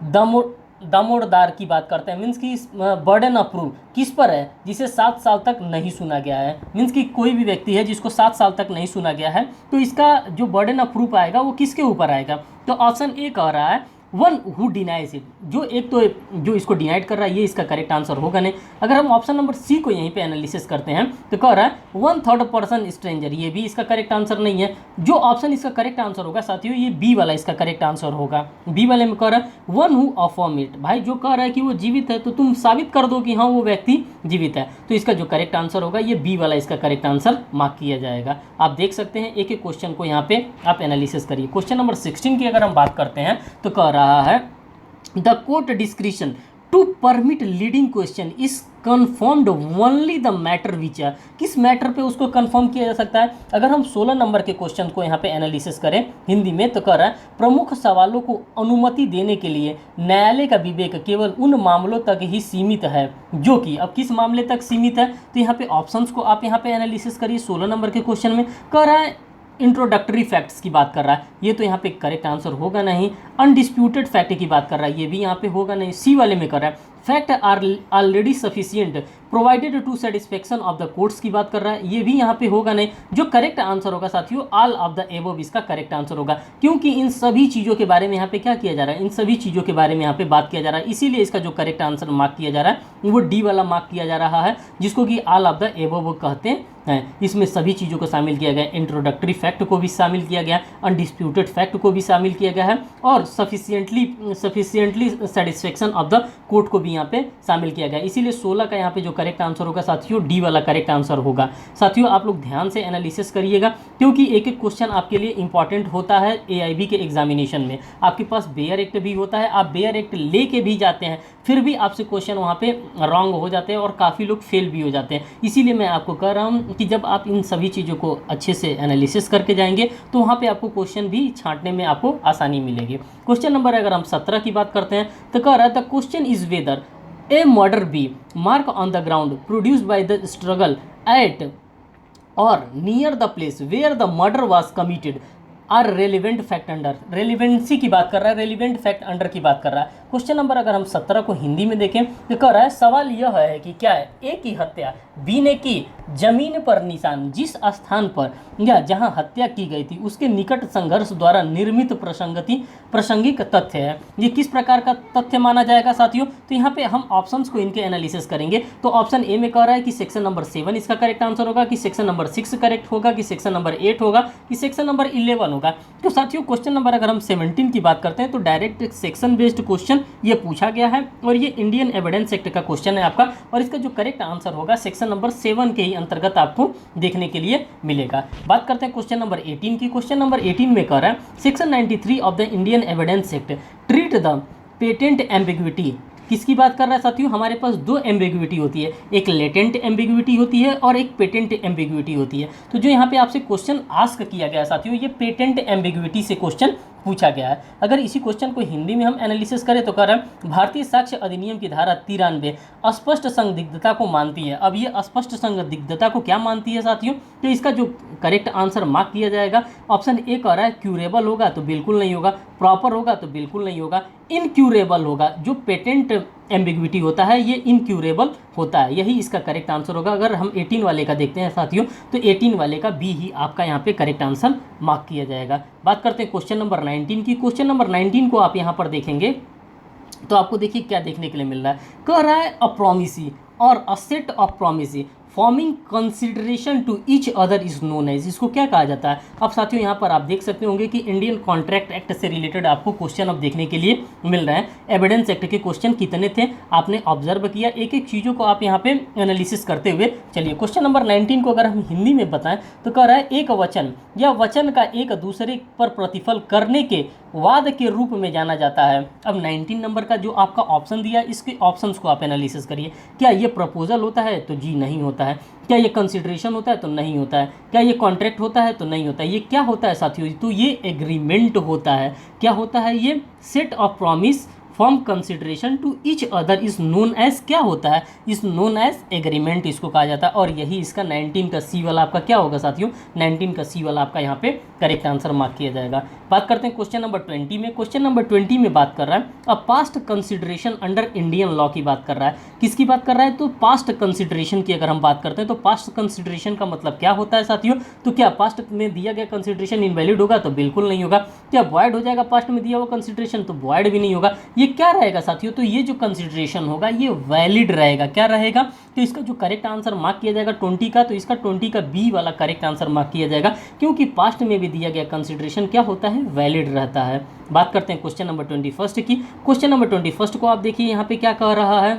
दामोदर की बात करते हैं। मीन्स कि बर्डन ऑफ प्रूफ किस पर है, जिसे 7 साल तक नहीं सुना गया है। मीन्स कि कोई भी व्यक्ति है जिसको 7 साल तक नहीं सुना गया है तो इसका जो बर्डन ऑफ प्रूफ आएगा वो किसके ऊपर आएगा? तो ऑप्शन ए कह रहा है वन हु डिनाइज इट, जो एक तो जो इसको डिनाइड कर रहा है ये इसका करेक्ट आंसर होगा नहीं। अगर हम ऑप्शन नंबर सी को यहीं पे एनालिसिस करते हैं तो कह रहा है 1/3 पर्सन स्ट्रेंजर, ये भी इसका करेक्ट आंसर नहीं है। जो ऑप्शन इसका करेक्ट आंसर होगा साथियों ये बी वाला इसका करेक्ट आंसर होगा। बी वाले में कह रहा है वन हु अफर्म इट, भाई जो कह रहा है कि वो जीवित है तो तुम साबित कर दो कि हाँ वो व्यक्ति जीवित है। तो इसका जो करेक्ट आंसर होगा ये बी वाला इसका करेक्ट आंसर मार्क किया जाएगा। आप देख सकते हैं एक एक क्वेश्चन को यहाँ पे आप एनालिसिस करिए। क्वेश्चन नंबर 16 की अगर हम बात करते हैं तो कह रहा है the court description to permit leading question is confirmed only the matter which, किस मैटर पे उसको कन्फर्म किया जा सकता है? अगर हम 16 नंबर के क्वेश्चन को यहाँ पे एनालिसिस करें हिंदी में तो कह रहा है प्रमुख सवालों को अनुमति देने के लिए न्यायालय का विवेक केवल उन मामलों तक ही सीमित है जो कि, अब किस मामले तक सीमित है तो यहाँ पे ऑप्शंस को आप यहाँ पे एनालिसिस करिए। 16 नंबर के क्वेश्चन में कह रहा है इंट्रोडक्टरी फैक्ट्स की बात कर रहा है, ये तो यहाँ पे करेक्ट आंसर होगा नहीं। अनडिस्प्यूटेड फैक्ट की बात कर रहा है, ये भी यहाँ पे होगा नहीं। सी वाले में कर रहा है fact are already sufficient provided to satisfaction of the courts की बात कर रहा है, ये भी यहाँ पे होगा नहीं। जो करेक्ट आंसर होगा साथियों ऑल ऑफ द एबव इसका करेक्ट आंसर होगा, क्योंकि इन सभी चीज़ों के बारे में यहाँ पे क्या किया जा रहा है, इन सभी चीज़ों के बारे में यहाँ पे बात किया जा रहा है। इसीलिए इसका जो करेक्ट आंसर मार्क किया जा रहा है वो डी वाला मार्क किया जा रहा है, जिसको कि ऑल ऑफ द एबव कहते हैं। इसमें सभी चीज़ों को शामिल किया गया, इंट्रोडक्टरी फैक्ट को भी शामिल किया गया, अनडिस्प्यूटेड फैक्ट को भी शामिल किया गया है और sufficiently satisfaction of the court को भी यहाँ पे शामिल किया गया। इसीलिए 16 का यहाँ पे जो करेक्ट आंसर होगा साथियों डी वाला करेक्ट आंसर होगा। साथियों आप लोग ध्यान से एनालिसिस करिएगा क्योंकि एक एक क्वेश्चन आपके लिए इंपॉर्टेंट होता है। AIB के एग्जामिनेशन में आपके पास बेयर एक्ट भी होता है, आप बेयर एक्ट लेके भी जाते हैं फिर भी आपसे क्वेश्चन वहाँ पे रॉन्ग हो जाते हैं और काफ़ी लोग फेल भी हो जाते हैं। इसीलिए मैं आपको कह रहा हूँ कि जब आप इन सभी चीज़ों को अच्छे से एनालिसिस करके जाएंगे तो वहाँ पे आपको क्वेश्चन भी छांटने में आपको आसानी मिलेगी। क्वेश्चन नंबर अगर हम 17 की बात करते हैं तो कह रहा है the question is whether a murder be mark on the ground produced by the struggle at or near the place where the murder was committed are relevant fact under. Relevancy की बात कर रहा है, रेलिवेंट फैक्ट अंडर की बात कर रहा है। क्वेश्चन नंबर अगर हम 17 को हिंदी में देखें तो कह रहा है सवाल यह है कि क्या है ए की हत्या बी ने की, जमीन पर निशान जिस स्थान पर या जहां हत्या की गई थी उसके निकट संघर्ष द्वारा निर्मित प्रासंगिक तथ्य है। ये किस प्रकार का तथ्य माना जाएगा साथियों? तो यहाँ पे हम ऑप्शंस को इनके एनालिसिस करेंगे। तो ऑप्शन ए में कह रहा है कि सेक्शन नंबर 7 इसका करेक्ट आंसर होगा, कि सेक्शन नंबर 6 करेक्ट होगा, कि सेक्शन नंबर 8 होगा, कि सेक्शन नंबर 11 होगा। तो साथियों क्वेश्चन नंबर अगर हम 17 की बात करते हैं तो डायरेक्ट सेक्शन बेस्ड क्वेश्चन ये पूछा गया है और ये इंडियन एविडेंस एक्ट का क्वेश्चन है आपका, और इसका जो करेक्ट आंसर होगा सेक्शन नंबर 7 के ही अंतर्गत आपको देखने के लिए मिलेगा। बात करते हैं क्वेश्चन नंबर 18 की। क्वेश्चन नंबर 18 में कह रहा है section 93 of the Indian evidence act treat the patent ambiguity. किसकी बात कर रहा है साथियों? हमारे पास दो एम्बिग्विटी होती है, एक लेटेंट एम्बिग्विटी होती है और एक पेटेंट एम्बिग्विटी होती है। तो जो यहाँ पे आपसे क्वेश्चन आस्क किया गया साथियों, ये पेटेंट एम्बिग्विटी से क्वेश्चन पूछा गया है। अगर इसी क्वेश्चन को हिंदी में हम एनालिसिस करें तो कह रहा है भारतीय साक्ष्य अधिनियम की धारा 93 अस्पष्ट संदिग्धता को मानती है। अब ये अस्पष्ट संदिग्धता को क्या मानती है साथियों? तो इसका जो करेक्ट आंसर मार्क किया जाएगा ऑप्शन ए कह रहा है क्यूरेबल होगा तो बिल्कुल नहीं होगा, प्रॉपर होगा तो बिल्कुल नहीं होगा, इनक्यूरेबल होगा। जो पेटेंट एम्बिग्विटी होता है ये इनक्यूरेबल होता है, यही इसका करेक्ट आंसर होगा। अगर हम 18 वाले का देखते हैं साथियों तो 18 वाले का बी ही आपका यहाँ पे करेक्ट आंसर मार्क किया जाएगा। बात करते हैं क्वेश्चन नंबर 19 की। क्वेश्चन नंबर 19 को आप यहाँ पर देखेंगे तो आपको देखिए क्या देखने के लिए मिल रहा है। कह रहा है अ प्रोमिसी और a set of promisee forming consideration to each other is known as. इसको क्या कहा जाता है? अब साथियों यहाँ पर आप देख सकते होंगे कि इंडियन कॉन्ट्रैक्ट एक्ट से रिलेटेड आपको क्वेश्चन अब देखने के लिए मिल रहे हैं। एविडेंस एक्ट के क्वेश्चन कितने थे आपने ऑब्जर्व किया, एक एक चीज़ों को आप यहाँ पे एनालिसिस करते हुए चलिए। क्वेश्चन नंबर 19 को अगर हम हिंदी में बताएं तो कह रहा है एक वचन या वचन का एक दूसरे पर प्रतिफल करने के वाद के रूप में जाना जाता है। अब 19 नंबर का जो आपका ऑप्शन दिया इसके ऑप्शंस को आप एनालिसिस करिए। क्या ये प्रपोजल होता है? तो जी नहीं होता है। क्या ये कंसिडरेशन होता है? तो नहीं होता है। क्या ये कॉन्ट्रैक्ट होता है? तो नहीं होता है। ये क्या होता है साथियों? तो ये एग्रीमेंट होता है। क्या होता है? ये set of promise form consideration to each other is known as क्या होता है? इज नोन एज एग्रीमेंट इसको कहा जाता है। और यही इसका 19 का सी वाला आपका क्या होगा साथियों? 19 का सी वाला आपका यहाँ पे करेक्ट आंसर मार्क किया जाएगा। बात करते हैं क्वेश्चन नंबर 20 में। क्वेश्चन नंबर 20 में बात कर रहा है अब past consideration under Indian law की बात कर रहा है। किसकी बात कर रहा है? तो पास्ट कंसिडरेशन की अगर हम बात करते हैं तो पास्ट कंसिडरेशन का मतलब क्या होता है साथियों? तो क्या पास्ट में दिया गया कंसिडरेशन इनवैलिड होगा? तो बिल्कुल नहीं होगा। क्या वॉइड हो जाएगा पास्ट में दिया हुआ कंसिडरेशन? तो वॉइड भी नहीं होगा। ये क्या रहेगा साथियों? तो ये जो कंसिडरेशन होगा ये वैलिड रहेगा। क्या रहेगा? तो इसका जो करेक्ट आंसर मार्क किया जाएगा 20 का, तो इसका 20 का बी वाला करेक्ट आंसर मार्क किया जाएगा, क्योंकि पास्ट में भी दिया गया कंसिडरेशन क्या होता है? वैलिड रहता है। बात करते हैं क्वेश्चन नंबर 21 की। क्वेश्चन नंबर 21 को आप देखिए यहाँ पे क्या कह रहा है।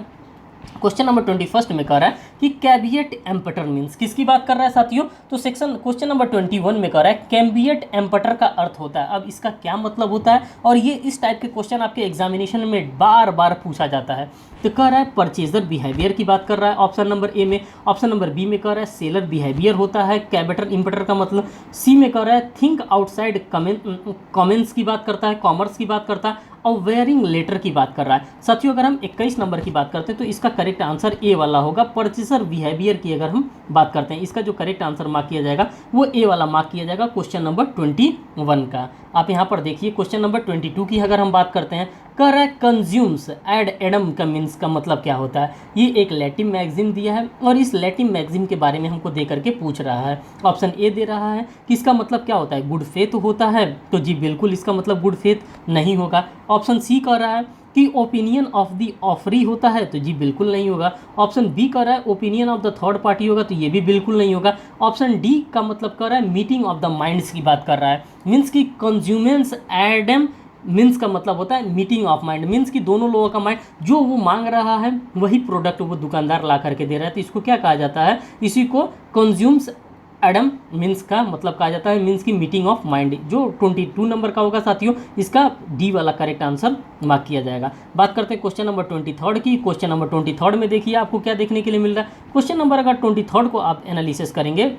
क्वेश्चन नंबर 21 में कह रहा है कि कैविएट एम्पटर मीन्स किसकी बात कर रहा है साथियों? तो सेक्शन क्वेश्चन नंबर 21 में कह रहा है कैविएट एम्पटर का अर्थ होता है। अब इसका क्या मतलब होता है? और ये इस टाइप के क्वेश्चन आपके एग्जामिनेशन में बार बार पूछा जाता है। तो कह रहा है परचेजर बिहेवियर की बात कर रहा है ऑप्शन नंबर ए में। ऑप्शन नंबर बी में कह रहा है सेलर बिहेवियर होता है कैविएटर इम्पटर का मतलब। सी में कह रहा है थिंक आउटसाइड कमेंट्स की बात करता है, कॉमर्स की बात करता है, और वेयरिंग लेटर की बात कर रहा है। साथियों अगर हम 21 नंबर की बात करते हैं तो इसका करेक्ट आंसर ए वाला होगा। परचेसर बिहेवियर की अगर हम बात करते हैं इसका जो करेक्ट आंसर मार्क किया जाएगा वो ए वाला मार्क किया जाएगा क्वेश्चन नंबर 21 का। आप यहाँ पर देखिए क्वेश्चन नंबर 22 की अगर हम बात करते हैं कह रहा है कंज्यूम्स एड एडम का मीन्स का मतलब क्या होता है? ये एक लैटिन मैगजीन दिया है और इस लैटिन मैगजीन के बारे में हमको दे करके पूछ रहा है। ऑप्शन ए दे रहा है कि इसका मतलब क्या होता है? गुड फेथ होता है, तो जी बिल्कुल इसका मतलब गुड फेथ नहीं होगा। ऑप्शन सी कह रहा है कि ओपिनियन ऑफ द ऑफरी होता है, तो जी बिल्कुल नहीं होगा। ऑप्शन बी कह रहा है opinion of the third party होगा, तो ये भी बिल्कुल नहीं होगा। ऑप्शन डी का मतलब कह रहा है मीटिंग ऑफ द माइंड्स की बात कर रहा है, मीन्स की कंज्यूमेंस एडम मीन्स का मतलब होता है मीटिंग ऑफ माइंड, मीन्स कि दोनों लोगों का माइंड जो वो मांग रहा है वही प्रोडक्ट वो दुकानदार ला करके दे रहा है, तो इसको क्या कहा जाता है? इसी को कंज्यूम्स एडम मीन्स का मतलब कहा जाता है, मीन्स की मीटिंग ऑफ माइंड, जो 22 नंबर का होगा साथियों। इसका डी वाला करेक्ट आंसर मार्क किया जाएगा। बात करते हैं क्वेश्चन नंबर 23 की। क्वेश्चन नंबर 23 में देखिए आपको क्या देखने के लिए मिल रहा है। क्वेश्चन नंबर अगर 23 को आप एनालिसिस करेंगे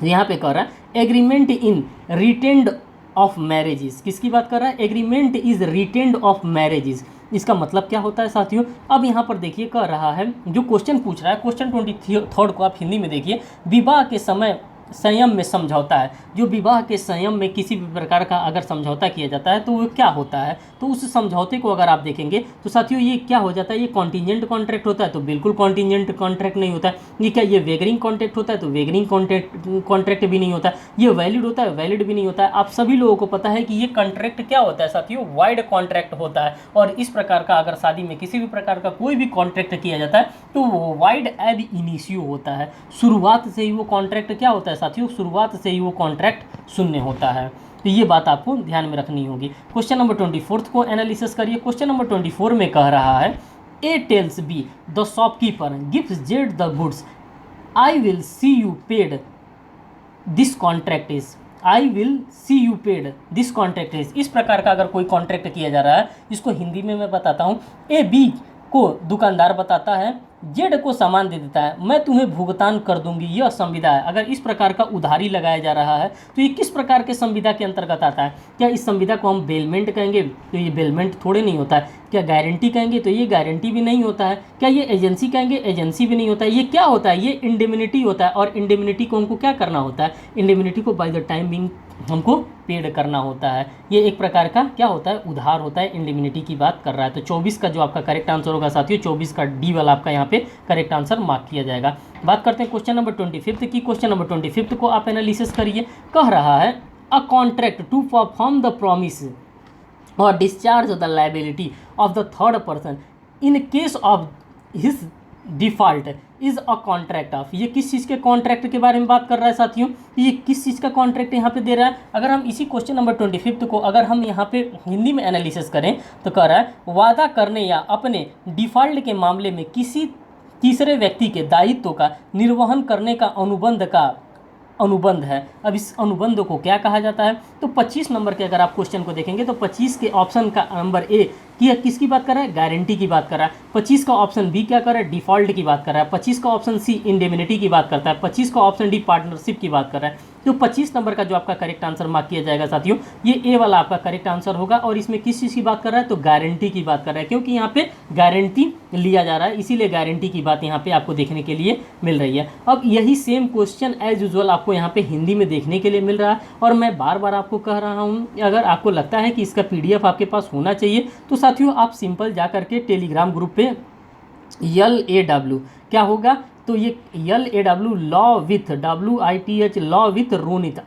यहाँ पे कह रहा है agreement in retained of marriages. किसकी बात कर रहा है? Agreement is retained of marriages. इसका मतलब क्या होता है साथियों? अब यहाँ पर देखिए कह रहा है जो क्वेश्चन पूछ रहा है क्वेश्चन 23 को आप हिंदी में देखिए विवाह के समय संयम में समझौता है, जो विवाह के संयम में किसी भी प्रकार का अगर समझौता किया जाता है तो वो क्या होता है, तो उस समझौते को अगर आप देखेंगे तो साथियों ये क्या हो जाता है, ये कॉन्टीजेंट कॉन्ट्रैक्ट होता है, तो बिल्कुल कॉन्टीजेंट कॉन्ट्रैक्ट नहीं होता है। ये क्या, ये वेगरिंग कॉन्ट्रैक्ट होता है, तो वेगरिंग कॉन्ट्रैक्ट भी नहीं होता है। ये वैलिड होता है, वैलिड भी नहीं होता है। आप सभी लोगों को पता है कि ये कॉन्ट्रैक्ट क्या होता है साथियों, वाइड कॉन्ट्रैक्ट होता है। और इस प्रकार का अगर शादी में किसी भी प्रकार का कोई भी कॉन्ट्रैक्ट किया जाता है तो वो वाइड एब इनिशियो होता है। शुरुआत से ही वो कॉन्ट्रैक्ट क्या होता है साथियों, शुरुआत से ही वो कॉन्ट्रैक्ट शून्य होता है। तो ये बात आपको ध्यान में रखनी होगी। क्वेश्चन नंबर 24 को एनालिसिस करिए। क्वेश्चन नंबर 24 में कह रहा है, A tells B the shopkeeper gives Z the goods, I will see you paid this contract is, I will see you paid this contract is. इस प्रकार का अगर कोई कॉन्ट्रैक्ट किया जा रहा है, इसको हिंदी में मैं बताता हूँ। ए बी को दुकानदार बताता है, जेड को सामान दे देता है, मैं तुम्हें भुगतान कर दूंगी, यह संविदा है। अगर इस प्रकार का उधारी लगाया जा रहा है तो ये किस प्रकार के संविदा के अंतर्गत आता है? क्या इस संविदा को हम बेलमेंट कहेंगे? तो ये बेलमेंट थोड़े नहीं होता है। क्या गारंटी कहेंगे? तो ये गारंटी भी नहीं होता है। क्या ये एजेंसी कहेंगे? एजेंसी भी नहीं होता है। ये क्या होता है? ये इंडेमनिटी होता है। और इंडेमनिटी को हमको क्या करना होता है? इंडेमनिटी को बाय द टाइम बिंग हमको पेड करना होता है। ये एक प्रकार का क्या होता है? उधार होता है, इंडेमनिटी की बात कर रहा है। तो 24 का जो आपका करेक्ट आंसर होगा साथियों, 24 का डी वाला आपका यहाँ पे करेक्ट आंसर मार्क किया जाएगा। बात करते हैं क्वेश्चन नंबर 25 की। क्वेश्चन नंबर 25 को आप एनालिसिस करिए। कह रहा है, a contract to perform the promise or discharge the liability of the third person in case of his default is a contract of. ये किस चीज़ के कॉन्ट्रैक्ट के बारे में बात कर रहा है साथियों? ये किस चीज़ का कॉन्ट्रैक्ट यहाँ पे दे रहा है? अगर हम इसी क्वेश्चन नंबर 25 को अगर हम यहाँ पे हिंदी में एनालिसिस करें तो कह रहा है, वादा करने या अपने डिफॉल्ट के मामले में किसी तीसरे व्यक्ति के दायित्व का निर्वहन करने का अनुबंध है। अब इस अनुबंध को क्या कहा जाता है? तो 25 नंबर के अगर आप क्वेश्चन को देखेंगे तो 25 के ऑप्शन का नंबर ए कि किसकी बात कर रहा है? गारंटी की बात कर रहा है। 25 का ऑप्शन बी क्या कर रहा है? डिफॉल्ट की बात कर रहा है। 25 का ऑप्शन सी इंडेमनिटी की बात करता है। 25 का ऑप्शन डी पार्टनरशिप की बात कर रहा है। तो 25 नंबर का जो आपका करेक्ट आंसर मार्क किया जाएगा साथियों, ये ए वाला आपका करेक्ट आंसर होगा। और इसमें किस चीज़ की बात कर रहा है? तो गारंटी की बात कर रहा है, क्योंकि यहाँ पे गारंटी लिया जा रहा है, इसीलिए गारंटी की बात यहाँ पे आपको देखने के लिए मिल रही है। अब यही सेम क्वेश्चन एज यूजुअल आपको यहाँ पे हिंदी में देखने के लिए मिल रहा है। और मैं बार बार आपको कह रहा हूँ, अगर आपको लगता है कि इसका PDF आपके पास होना चाहिए तो साथियों आप सिंपल जा करके टेलीग्राम ग्रुप पे LAW क्या होगा, तो ये LAW law with WITH law with Ronit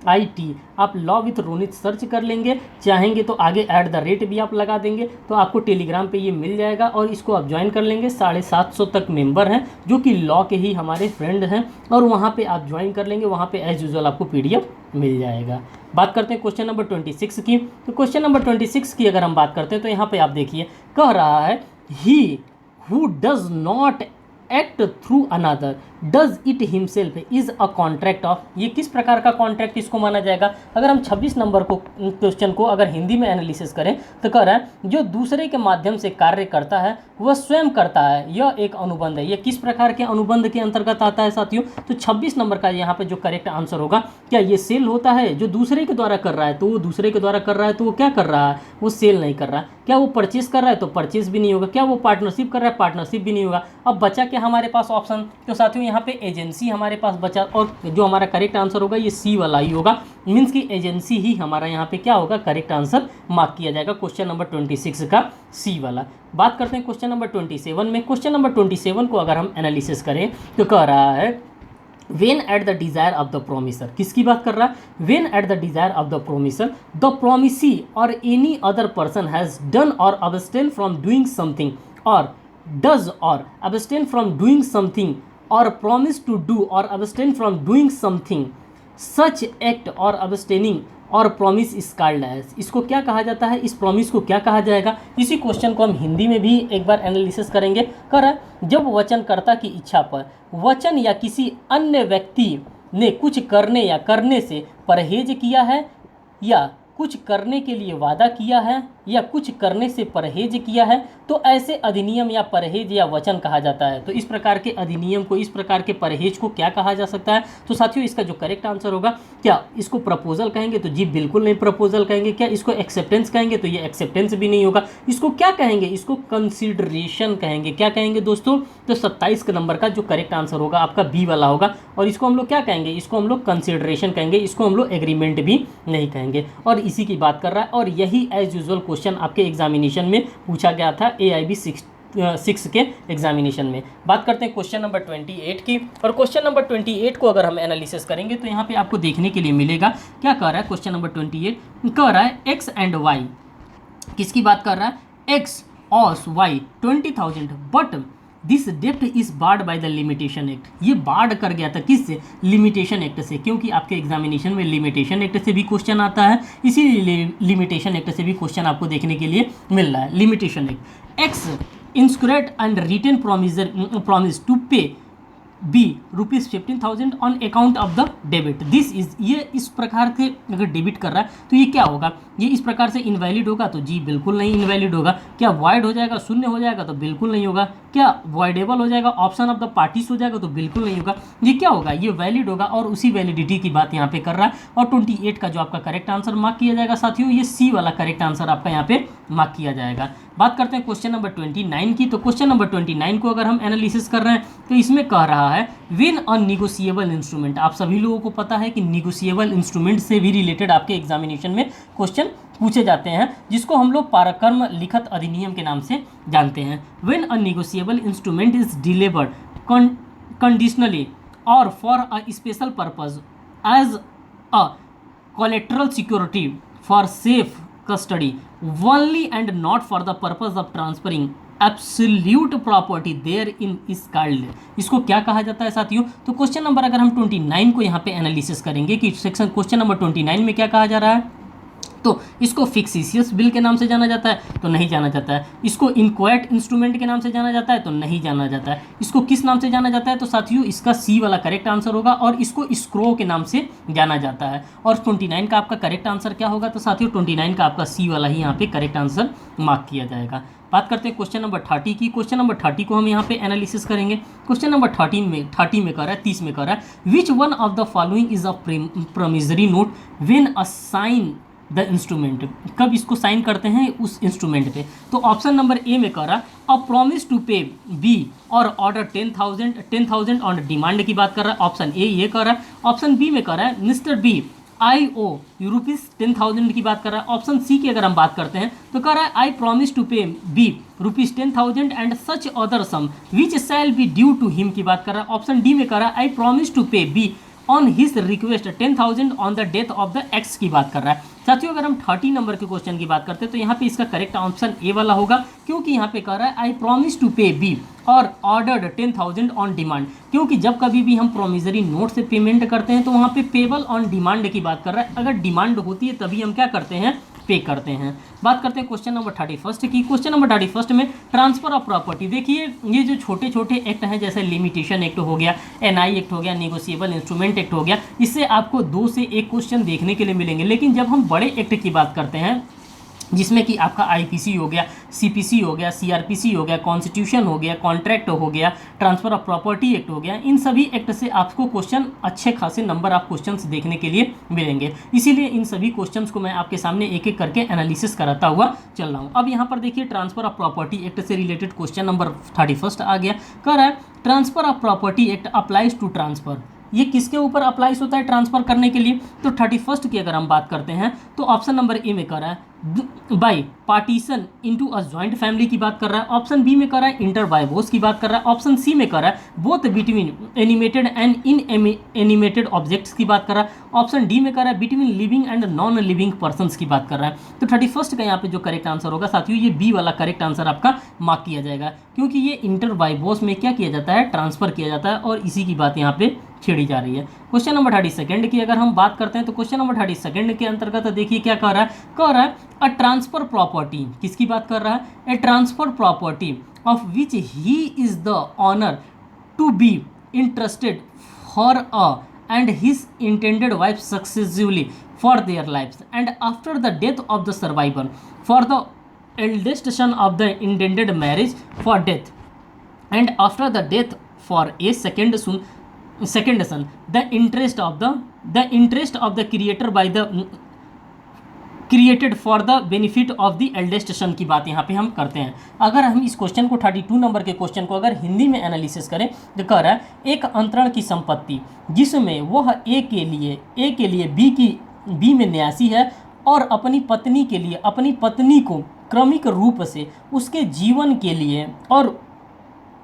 RONIT, आप लॉ विथ रोनित सर्च कर लेंगे। चाहेंगे तो आगे @ भी आप लगा देंगे तो आपको टेलीग्राम पे ये मिल जाएगा और इसको आप ज्वाइन कर लेंगे। 750 तक मेंबर हैं जो कि लॉ के ही हमारे फ्रेंड हैं और वहाँ पे आप ज्वाइन कर लेंगे। वहाँ पे एज यूजुअल आपको PDF मिल जाएगा। बात करते हैं क्वेश्चन नंबर 26 की। तो क्वेश्चन नंबर 26 की अगर हम बात करते हैं तो यहाँ पे आप देखिए, कह रहा है, he who does not act through another does it himself is a contract of. ये किस प्रकार का कॉन्ट्रैक्ट इसको माना जाएगा? अगर हम 26 नंबर को क्वेश्चन को अगर हिंदी में एनालिसिस करें तो कह रहा है, जो दूसरे के माध्यम से कार्य करता है वह स्वयं करता है, यह एक अनुबंध है। ये किस प्रकार के अनुबंध के अंतर्गत आता है साथियों? तो 26 नंबर का यहाँ पे जो करेक्ट आंसर होगा, क्या ये सेल होता है? जो दूसरे के द्वारा कर रहा है तो वो दूसरे के द्वारा कर रहा है तो वो क्या कर रहा है? वो सेल नहीं कर रहा है। क्या वो परचेस कर रहा है? तो परचेस भी नहीं होगा। क्या वो पार्टनरशिप कर रहा है? पार्टनरशिप भी नहीं होगा। अब बचा क्या हमारे पास ऑप्शन? तो साथियों यहाँ पे एजेंसी हमारे पास बचा और जो हमारा करेक्ट आंसर होगा ये सी वाला ही होगा। मीन्स की एजेंसी ही हमारा यहाँ पे क्या होगा? करेक्ट आंसर मार्क किया जाएगा क्वेश्चन नंबर 26 का सी वाला। बात करते हैं क्वेश्चन नंबर 27 में। क्वेश्चन नंबर 27 को अगर हम एनालिसिस करें तो कह रहा है, when at the desire of the promisor. किसकी बात कर रहा है? When at the desire of the promisor the promisee or any other person has done or abstain from doing something or does or abstain from doing something or promise to do or abstain from doing something, such act or abstaining और promise is called as. इसको क्या कहा जाता है? इस promise को क्या कहा जाएगा? इसी क्वेश्चन को हम हिंदी में भी एक बार एनालिसिस करेंगे। कर जब वचनकर्ता की इच्छा पर वचन या किसी अन्य व्यक्ति ने कुछ करने या करने से परहेज किया है या कुछ करने के लिए वादा किया है या कुछ करने से परहेज किया है तो ऐसे अधिनियम या परहेज या वचन कहा जाता है। तो इस प्रकार के अधिनियम को, इस प्रकार के परहेज को क्या कहा जा सकता है? तो साथियों इसका जो करेक्ट आंसर होगा, क्या इसको प्रपोजल कहेंगे? तो जी बिल्कुल नहीं प्रपोजल कहेंगे। क्या इसको एक्सेप्टेंस कहेंगे? तो ये एक्सेप्टेंस भी नहीं होगा। इसको क्या कहेंगे? इसको कंसिडरेशन कहेंगे। क्या कहेंगे दोस्तों? तो 27 नंबर का जो करेक्ट आंसर होगा आपका बी वाला होगा। और इसको हम लोग क्या कहेंगे? इसको हम लोग कंसिडरेशन कहेंगे। इसको हम लोग एग्रीमेंट भी नहीं कहेंगे। और इसी की बात कर रहा है, और यही एज यूजुअल क्वेश्चन आपके एग्जामिनेशन में पूछा गया था AIB 6 के एग्जामिनेशन में। बात करते हैं क्वेश्चन नंबर 28 की। और क्वेश्चन नंबर 28 को अगर हम एनालिसिस करेंगे तो यहाँ पे आपको देखने के लिए मिलेगा, क्या कह रहा है क्वेश्चन नंबर 28? कह रहा है एक्स एंड वाई, किसकी बात कर रहा है? एक्स और वाई 20,000, बट दिस डेप्ट is barred by the limitation act. ये बार्ड कर गया था किससे? लिमिटेशन एक्ट से, क्योंकि आपके एग्जामिनेशन में लिमिटेशन एक्ट से भी क्वेश्चन आता है, इसीलिए लिमिटेशन एक्ट से भी क्वेश्चन आपको देखने के लिए मिल रहा है। Limitation act, X inscribed and written promise to pay B ₹15,000 on account of the debit. This is, ये इस प्रकार से अगर डेबिट कर रहा है तो ये क्या होगा? ये इस प्रकार से इनवैलिड होगा? तो जी बिल्कुल नहीं इनवैलिड होगा। क्या वॉइड हो जाएगा, शून्य हो जाएगा? तो बिल्कुल नहीं होगा। क्या वॉइडेबल हो जाएगा, ऑप्शन ऑफ द पार्टीज हो जाएगा? तो बिल्कुल नहीं होगा। ये क्या होगा? ये वैलिड होगा, और उसी वैलिडिटी की बात यहाँ पे कर रहा है। और 28 का जो आपका करेक्ट आंसर मार्क किया जाएगा साथियों, ये सी वाला करेक्ट आंसर आपका यहाँ पे मार्क किया जाएगा। बात करते हैं क्वेश्चन नंबर 29 की। तो क्वेश्चन नंबर 29 को अगर हम एनालिसिस कर रहे हैं तो इसमें कह रहा है विन अ निगोशिएबल इंस्ट्रूमेंट। आप सभी लोगों को पता है कि निगोशिएबल इंस्ट्रूमेंट से भी रिलेटेड आपके एग्जामिनेशन में क्वेश्चन पूछे जाते हैं, जिसको हम लोग पाराक्रम लिखित अधिनियम के नाम से जानते हैं। When a negotiable instrument is delivered conditionally or for a special purpose as a collateral security for safe custody only and not for the purpose of transferring absolute property therein is called. इसको क्या कहा जाता है साथियों? तो question number अगर हम 29 को यहाँ पे एनालिसिस करेंगे कि सेक्शन क्वेश्चन नंबर 29 में क्या कहा जा रहा है, तो इसको फिक्सिशियस बिल के नाम से जाना जाता है? तो नहीं जाना जाता है। इसको इनक्वाइट इंस्ट्रूमेंट के नाम से जाना जाता है? तो नहीं जाना जाता है। इसको किस नाम से जाना जाता है? तो साथियों इसका सी वाला करेक्ट आंसर होगा, और इसको स्क्रो के नाम से जाना जाता है। और 29 का आपका करेक्ट आंसर क्या होगा? तो साथियों 29 का आपका सी वाला ही यहाँ पे करेक्ट आंसर मार्क किया जाएगा। बात करते हैं क्वेश्चन नंबर 30 की। क्वेश्चन नंबर 30 को हम यहाँ पे एनालिसिस करेंगे। क्वेश्चन नंबर 30 में कर रहा है, 30 में कर रहा है which one of the following is a promissory note when a sign the instrument. कब इसको साइन करते हैं उस इंस्ट्रूमेंट पे? तो ऑप्शन नंबर ए में कह रहा a promise to pay B और ऑर्डर 10,000 ऑन डिमांड की बात कर रहा है। ऑप्शन ए ये कह रहा है। ऑप्शन बी में कह रहा है मिस्टर बी IO ₹10,000 की बात कर रहा है। ऑप्शन सी की अगर हम बात करते हैं तो कह रहा है I promise to pay B ₹10,000 and such other sum which shall be due to him की बात कर रहा है। ऑप्शन डी में कह रहा है I promise to pay be on his request 10,000 on the death of the x की बात कर रहा है। साथियों अगर हम 30 नंबर के क्वेश्चन की बात करते हैं तो यहाँ पे इसका करेक्ट ऑप्शन ए वाला होगा, क्योंकि यहाँ पे कह रहा है I promise to pay B और ऑर्डर्ड 10,000 ऑन डिमांड। क्योंकि जब कभी भी हम प्रोमिसरी नोट से पेमेंट करते हैं तो वहाँ पे पेबल ऑन डिमांड की बात कर रहा है। अगर डिमांड होती है तभी हम क्या करते हैं? पे करते हैं। बात करते हैं क्वेश्चन नंबर 31 की। क्वेश्चन नंबर 31 में ट्रांसफर ऑफ प्रॉपर्टी। देखिए ये जो छोटे छोटे एक्ट हैं, जैसे लिमिटेशन एक्ट हो गया, NI एक्ट हो गया, नेगोशिएबल इंस्ट्रूमेंट एक्ट हो गया, इससे आपको 2 से 1 क्वेश्चन देखने के लिए मिलेंगे। लेकिन जब हम बड़े एक्ट की बात करते हैं, जिसमें कि आपका IPC हो गया, CPC हो गया, CRPC हो गया, कॉन्स्टिट्यूशन हो गया, कॉन्ट्रैक्ट हो गया, ट्रांसफर ऑफ प्रॉपर्टी एक्ट हो गया, इन सभी एक्ट से आपको क्वेश्चन अच्छे खासे नंबर ऑफ क्वेश्चंस देखने के लिए मिलेंगे। इसीलिए इन सभी क्वेश्चंस को मैं आपके सामने एक एक करके एनालिसिस कराता हुआ चल रहा हूँ। अब यहाँ पर देखिए ट्रांसफर ऑफ प्रॉपर्टी एक्ट से रिलेटेड क्वेश्चन नंबर 31 आ गया। कह रहा है transfer of property act applies to transfer. ये किसके ऊपर अप्लाइज होता है ट्रांसफर करने के लिए? तो 31 की अगर हम बात करते हैं तो ऑप्शन नंबर ए में कर रहा है by partition into a joint family की बात कर रहा है। ऑप्शन बी में कर रहा है इंटर बाय वोस की बात कर रहा है। ऑप्शन सी में कर रहा है both between animated and in animated objects की बात कर रहा है। ऑप्शन डी में कर रहा है between living and non living persons की बात कर रहा है। तो 31 का यहाँ पे जो करेक्ट आंसर होगा साथियों, ये बी वाला करेक्ट आंसर आपका मार्क किया जाएगा, क्योंकि ये इंटर बाय वोस में क्या किया जाता है? ट्रांसफर किया जाता है, और इसी की बात यहाँ पे छेड़ी जा रही है। क्वेश्चन नंबर 32 की अगर हम बात करते हैं तो क्वेश्चन नंबर 32 के अंतर्गत देखिए क्या कह रहा है? कह रहा है अ ट्रांसफर प्रॉपर्टी, किसकी बात कर रहा है? A transfer property of which he is the owner to be interested for a and his intended wife successively for their lives, and after the death of the survivor, for the eldest son of the intended marriage for death, and after the death for a second son, the interest of the creator by the created for the benefit of the eldest son की बात यहाँ पे हम करते हैं। अगर हम इस क्वेश्चन को 32 नंबर के क्वेश्चन को अगर हिंदी में एनालिसिस करें तो कह रहा है एक अंतरण की संपत्ति जिसमें वह ए के लिए बी में न्यासी है और अपनी पत्नी को क्रमिक रूप से उसके जीवन के लिए और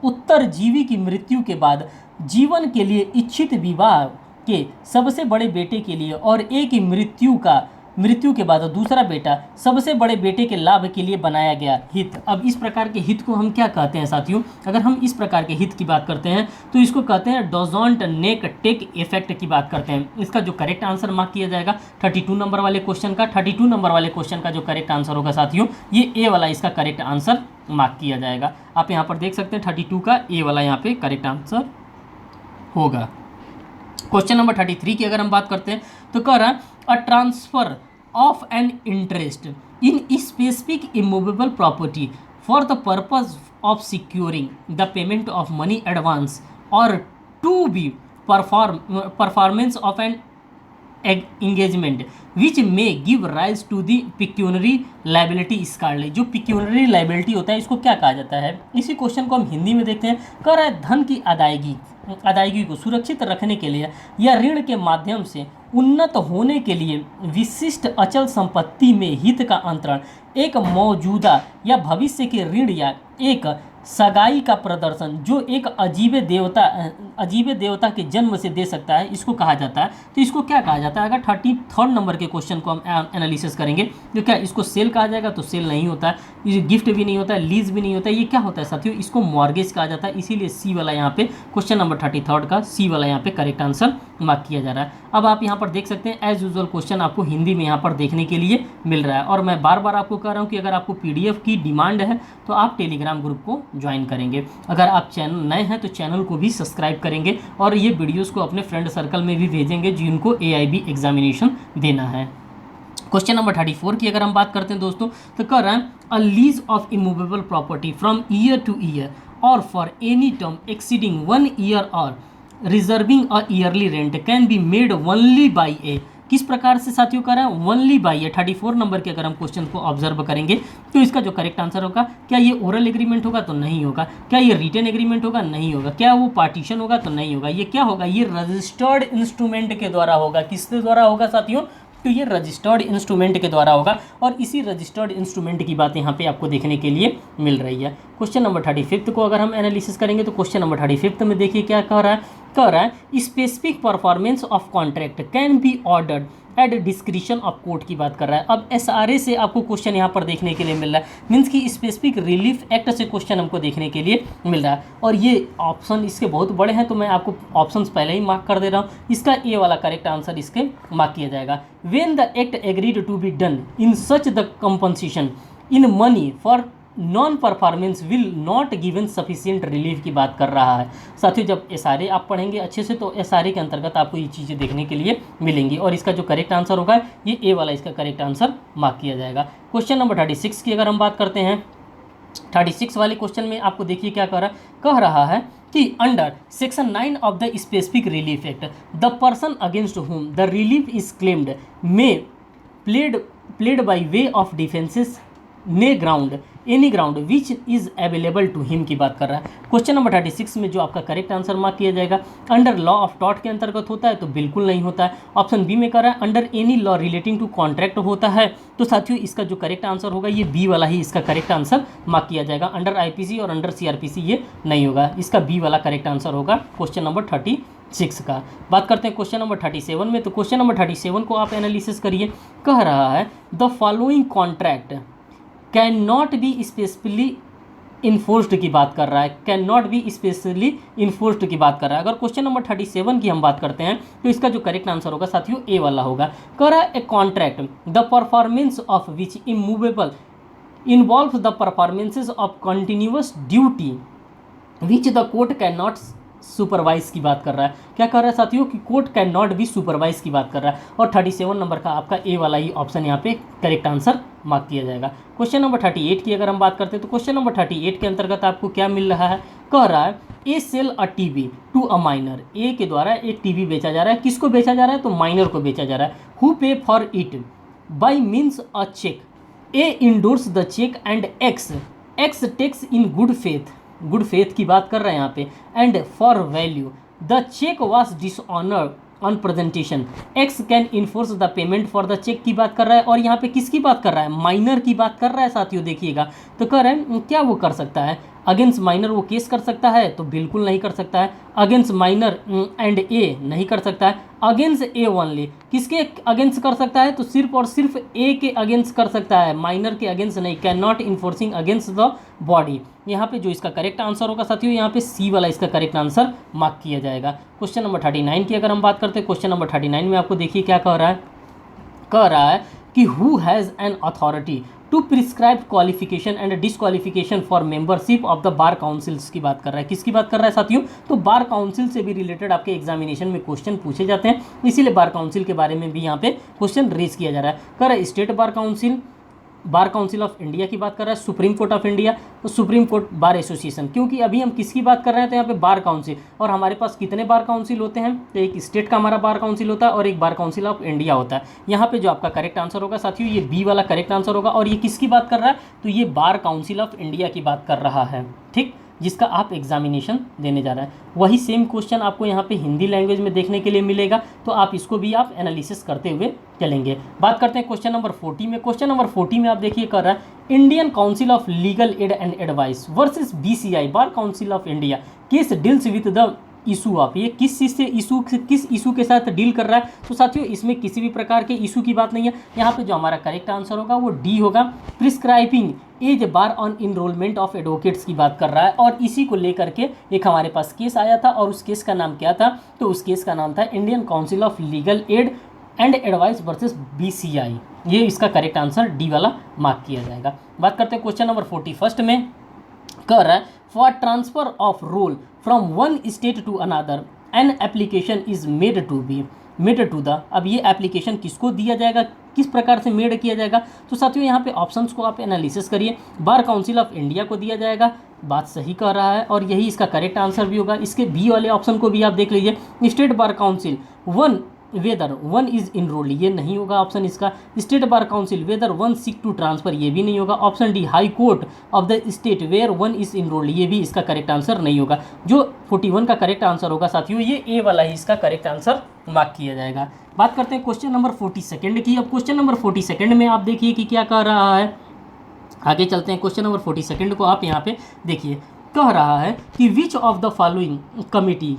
उत्तरजीवी की मृत्यु के बाद जीवन के लिए इच्छित विवाह के सबसे बड़े बेटे के लिए और ए की मृत्यु के बाद दूसरा बेटा सबसे बड़े बेटे के लाभ के लिए बनाया गया हित। अब इस प्रकार के हित को हम क्या कहते हैं साथियों? अगर हम इस प्रकार के हित की बात करते हैं तो इसको कहते हैं डोजोंट नेक टेक इफेक्ट की बात करते हैं। इसका जो करेक्ट आंसर मार्क किया जाएगा 32 नंबर वाले क्वेश्चन का जो करेक्ट आंसर होगा साथियों, ये ए वाला इसका करेक्ट आंसर मार्क किया जाएगा। आप यहाँ पर देख सकते हैं 32 का ए वाला यहाँ पे करेक्ट आंसर होगा। क्वेश्चन नंबर 33 की अगर हम बात करते हैं तो कह रहा है a transfer of an interest in specific immovable property for the purpose of securing the payment of money advance or to be performance of an engagement which may give rise to the pecuniary liability स्कारले। जो pecuniary liability होता है इसको क्या कहा जाता है? इसी क्वेश्चन को हम हिंदी में देखते हैं। कह रहा है धन की अदायगी को सुरक्षित रखने के लिए या ऋण के माध्यम से उन्नत होने के लिए विशिष्ट अचल संपत्ति में हित का अंतरण एक मौजूदा या भविष्य के ऋण या एक सगाई का प्रदर्शन जो एक अजीब देवता के जन्म से दे सकता है, इसको कहा जाता है। तो इसको क्या कहा जाता है? अगर 33 नंबर के क्वेश्चन को हम एनालिसिस करेंगे तो क्या इसको सेल कहा जाएगा? तो सेल नहीं होता है, ये गिफ्ट भी नहीं होता है, लीज भी नहीं होता है। ये क्या होता है साथियों? इसको मॉर्गेज कहा जाता है। इसीलिए सी वाला यहाँ पे क्वेश्चन नंबर 33 का सी वाला यहाँ पे करेक्ट आंसर मार्क किया जा रहा है। अब आप यहाँ पर देख सकते हैं एज यूजुअल क्वेश्चन आपको हिंदी में यहाँ पर देखने के लिए मिल रहा है। और मैं बार बार आपको कह रहा हूँ कि अगर आपको PDF की डिमांड है तो आप टेलीग्राम ग्रुप को ज्वाइन करेंगे। अगर आप चैनल नए हैं तो चैनल को भी सब्सक्राइब करेंगे और ये वीडियोस को अपने फ्रेंड सर्कल में भी भेजेंगे जिनको AIB एग्जामिनेशन देना है। क्वेश्चन नंबर 34 की अगर हम बात करते हैं दोस्तों तो कह रहा है a lease of immovable property from year to year or for any term exceeding 1 year or reserving a yearly rent can be made only by a. किस प्रकार से साथियों कर रहा है? Only by A. 34 नंबर के अगर हम क्वेश्चन को ऑब्जर्व करेंगे तो इसका जो करेक्ट आंसर होगा, क्या ये ओरल एग्रीमेंट होगा? तो नहीं होगा। क्या ये रिटन एग्रीमेंट होगा? नहीं होगा। क्या वो पार्टीशन होगा? तो नहीं होगा। ये क्या होगा? ये रजिस्टर्ड इंस्ट्रूमेंट के द्वारा होगा। किसके द्वारा होगा साथियों? तो ये रजिस्टर्ड इंस्ट्रूमेंट के द्वारा होगा और इसी रजिस्टर्ड इंस्ट्रूमेंट की बात यहाँ पे आपको देखने के लिए मिल रही है। क्वेश्चन नंबर 35 को अगर हम एनालिसिस करेंगे तो क्वेश्चन नंबर 35 में देखिए क्या कह रहा है specific performance of contract can be ordered at discretion of court की बात कर रहा है। अब SRA से आपको क्वेश्चन यहाँ पर देखने के लिए मिल रहा है, मीन्स कि स्पेसिफिक रिलीफ एक्ट से क्वेश्चन हमको देखने के लिए मिल रहा है। और ये ऑप्शन इसके बहुत बड़े हैं तो मैं आपको ऑप्शंस पहले ही मार्क कर दे रहा हूँ। इसका ए वाला करेक्ट आंसर इसके मार्क किया जाएगा। When the act agreed to be done in such the compensation in money for non performance will not given sufficient relief की बात कर रहा है। साथियों जब SRA आप पढ़ेंगे अच्छे से तो SRA के अंतर्गत आपको ये चीज़ें देखने के लिए मिलेंगी और इसका जो करेक्ट आंसर होगा ये ए वाला इसका करेक्ट आंसर मार्क किया जाएगा। क्वेश्चन नंबर 36 की अगर हम बात करते हैं 36 वाले क्वेश्चन में आपको देखिए क्या कह रहा है कि under section 9 of the specific relief act the person against whom the relief is claimed may plead by way of defences any ground which is available to him की बात कर रहा है। क्वेश्चन नंबर 36 में जो आपका करेक्ट आंसर मार्क किया जाएगा अंडर लॉ ऑफ टॉर्ट के अंतर्गत होता है तो बिल्कुल नहीं होता है। ऑप्शन बी में कर रहा है under any law relating to contract होता है तो साथियों इसका जो करेक्ट आंसर होगा ये बी वाला ही इसका करेक्ट आंसर मार्क किया जाएगा। अंडर IPC और अंडर CRPC ये नहीं होगा, इसका बी वाला करेक्ट आंसर होगा क्वेश्चन नंबर 36 का। बात करते हैं क्वेश्चन नंबर 37 में, तो क्वेश्चन नंबर 37 को आप एनालिसिस करिए। कह रहा है the following contract can not be specifically enforced की बात कर रहा है, can not be specially enforced की बात कर रहा है। अगर क्वेश्चन नंबर 37 की हम बात करते हैं तो इसका जो करेक्ट आंसर होगा साथियों ए वाला होगा। कह रहा है a contract the performance of which immovable involve the performances of continuous duty which the court can not supervise की बात कर रहा है। क्या कर रहा है साथियों कि court can not B supervise की बात कर रहा है। और 37 नंबर का आपका ए वाला ही ऑप्शन यहाँ पे करेक्ट आंसर मार्क किया जाएगा। क्वेश्चन नंबर 38 की अगर हम बात करते हैं तो क्वेश्चन नंबर 38 के अंतर्गत आपको क्या मिल रहा है, कह रहा है A sell a TV to a minor. A के द्वारा एक टीवी बेचा जा रहा है, किसको बेचा जा रहा है, तो माइनर को बेचा जा रहा है। Who pay for it by means a cheque, A endorse the cheque and X takes in good faith, good faith की बात कर रहे हैं यहाँ पे, and for value the cheque was dishonoured on presentation, X can enforce the payment for the cheque की बात कर रहा है। और यहाँ पे किसकी बात कर रहा है, माइनर की बात कर रहा है साथियों। देखिएगा तो कह रहे हैं क्या वो कर सकता है, अगेंस्ट माइनर वो केस कर सकता है, तो बिल्कुल नहीं कर सकता है। अगेंस्ट माइनर एंड ए नहीं कर सकता है। अगेंस्ट ए ओनली, किसके अगेंस्ट कर सकता है, तो सिर्फ और सिर्फ ए के अगेंस्ट कर सकता है, माइनर के अगेंस्ट नहीं। Can not enforcing against the body. यहाँ पे जो इसका करेक्ट आंसर होगा साथियों, यहाँ पे सी वाला इसका करेक्ट आंसर मार्क किया जाएगा। क्वेश्चन नंबर 39 की अगर हम बात करते हैं, क्वेश्चन नंबर 39 में आपको देखिए क्या कह रहा है, कह रहा है कि who has an authority to prescribe qualification and disqualification for membership of the bar councils की बात कर रहा है। किसकी बात कर रहा है साथियों, तो बार काउंसिल से भी रिलेटेड आपके एग्जामिनेशन में क्वेश्चन पूछे जाते हैं, इसीलिए बार काउंसिल के बारे में भी यहाँ पे क्वेश्चन रेज किया जा रहा है। कह रहा है state bar council, bar council of India की बात कर रहा है, सुप्रीम कोर्ट ऑफ इंडिया, तो सुप्रीम कोर्ट बार एसोसिएशन। क्योंकि अभी हम किसकी बात कर रहे हैं, तो यहाँ पे बार काउंसिल, और हमारे पास कितने बार काउंसिल होते हैं, तो एक स्टेट का हमारा बार काउंसिल होता है और एक बार काउंसिल ऑफ इंडिया होता है। यहाँ पे जो आपका करेक्ट आंसर होगा साथियों, ये बी वाला करेक्ट आंसर होगा। और ये किसकी बात कर रहा है, तो ये बार काउंसिल ऑफ इंडिया की बात कर रहा है, ठीक, जिसका आप एग्जामिनेशन देने जा रहे हैं। वही सेम क्वेश्चन आपको यहाँ पे हिंदी लैंग्वेज में देखने के लिए मिलेगा, तो आप इसको भी आप एनालिसिस करते हुए चलेंगे। बात करते हैं क्वेश्चन नंबर 40 में। क्वेश्चन नंबर 40 में आप देखिए कर रहा है Indian council of legal aid and advice versus BCI, bar council of India, case deals with the issue of, ये किस चीज़ से इशू, किस इशू के साथ डील कर रहा है, तो साथियों इसमें किसी भी प्रकार के इशू की बात नहीं है। यहाँ पे जो हमारा करेक्ट आंसर होगा वो डी होगा, prescribing as bar on enrolment of advocates की बात कर रहा है। और इसी को लेकर के एक हमारे पास केस आया था, और उस केस का नाम क्या था, तो उस केस का नाम था Indian council of legal aid and advice versus BCI. ये इसका करेक्ट आंसर डी वाला मार्क किया जाएगा। बात करते हैं क्वेश्चन नंबर 41 में, कह रहा है for transfer of roll from one state to another an application is made to the, अब ये एप्लीकेशन किसको दिया जाएगा, किस प्रकार से मेड किया जाएगा, तो साथियों यहाँ पे ऑप्शंस को आप एनालिसिस करिए। बार काउंसिल ऑफ इंडिया को दिया जाएगा, बात सही कह रहा है, और यही इसका करेक्ट आंसर भी होगा। इसके बी वाले ऑप्शन को भी आप देख लीजिए, state bar council one whether one is enrolled, ये नहीं होगा ऑप्शन इसका। State bar council whether one seek to transfer, ये भी नहीं होगा। Option D high court of the state where one is enrolled, ये भी इसका करेक्ट आंसर नहीं होगा। जो 41 का करेक्ट आंसर होगा साथियों, ये ए वाला ही इसका करेक्ट आंसर मार्क किया जाएगा। बात करते हैं क्वेश्चन नंबर 42 की। अब क्वेश्चन नंबर 42 में आप देखिए कि क्या कह रहा है, आगे चलते हैं। क्वेश्चन नंबर 42 को आप यहाँ पे देखिए, कह रहा है कि विच of the following committee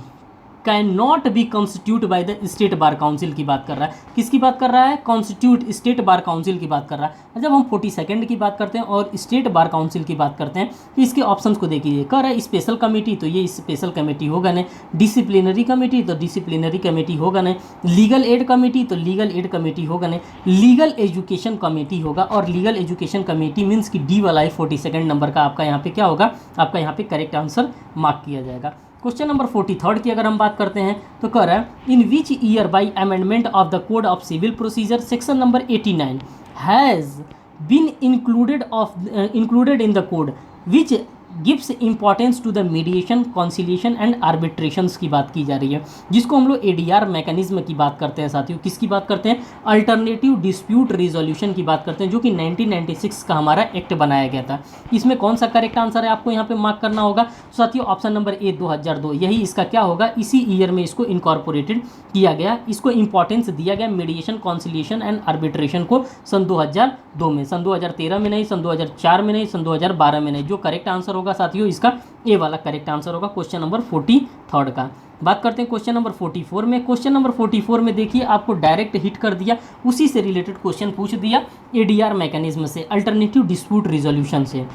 can not B constitute by the state bar council की बात कर रहा है। किसकी बात कर रहा है, कॉन्स्टिट्यूट स्टेट बार काउंसिल की बात कर रहा है। जब हम 42 की बात करते हैं और स्टेट बार काउंसिल की बात करते हैं, तो इसके ऑप्शंस को देखिए। कह रहा है स्पेशल कमेटी, तो ये स्पेशल कमेटी होगा नहीं। डिसिप्लिनरी कमेटी, तो डिसिप्लिनरी कमेटी होगा नहीं। लीगल एड कमेटी, तो लीगल एड कमेटी होगा नहीं। लीगल एजुकेशन कमेटी होगा, और लीगल एजुकेशन कमेटी मीन्स कि डी वाला 42 नंबर का आपका यहाँ पे क्या होगा, आपका यहाँ पे करेक्ट आंसर मार्क किया जाएगा। क्वेश्चन नंबर 43 की अगर हम बात करते हैं, तो कह रहा है in which year by amendment of the code of civil procedure section number 89 has been included in the code which gives importance to the mediation, conciliation and arbitrations की बात की जा रही है, जिसको हम लोग एडीआर मैकेनिज्म की बात करते हैं साथियों। किसकी बात करते हैं, अल्टरनेटिव डिस्प्यूट रिजोल्यूशन की बात करते हैं, जो कि 1996 का हमारा एक्ट बनाया गया था। इसमें कौन सा करेक्ट आंसर है आपको यहाँ पे मार्क करना होगा साथियों, ऑप्शन नंबर ए 2002, यही इसका क्या होगा, इसी ईयर में इसको इनकॉर्पोरेटेड किया गया, इसको इंपॉर्टेंस दिया गया मीडिएशन, कॉन्सिलिएशन एंड आर्बिट्रेशन को सन 2002 में, सन 2013 में नहीं, सन 2004 में नहीं, सन 2012 में नहीं। जो करेक्ट आंसर होगा साथियों, इसका ए वाला करेक्ट आंसर होगा क्वेश्चन नंबर 43 का। बात करते हैं क्वेश्चन नंबर 44 में। क्वेश्चन नंबर 44 में देखिए आपको डायरेक्ट हिट कर दिया, उसी से रिलेटेड क्वेश्चन पूछ दिया, एडीआर मैकेनिज्म से, अल्टरनेटिव डिस्प्यूट रिजोल्यूशन से।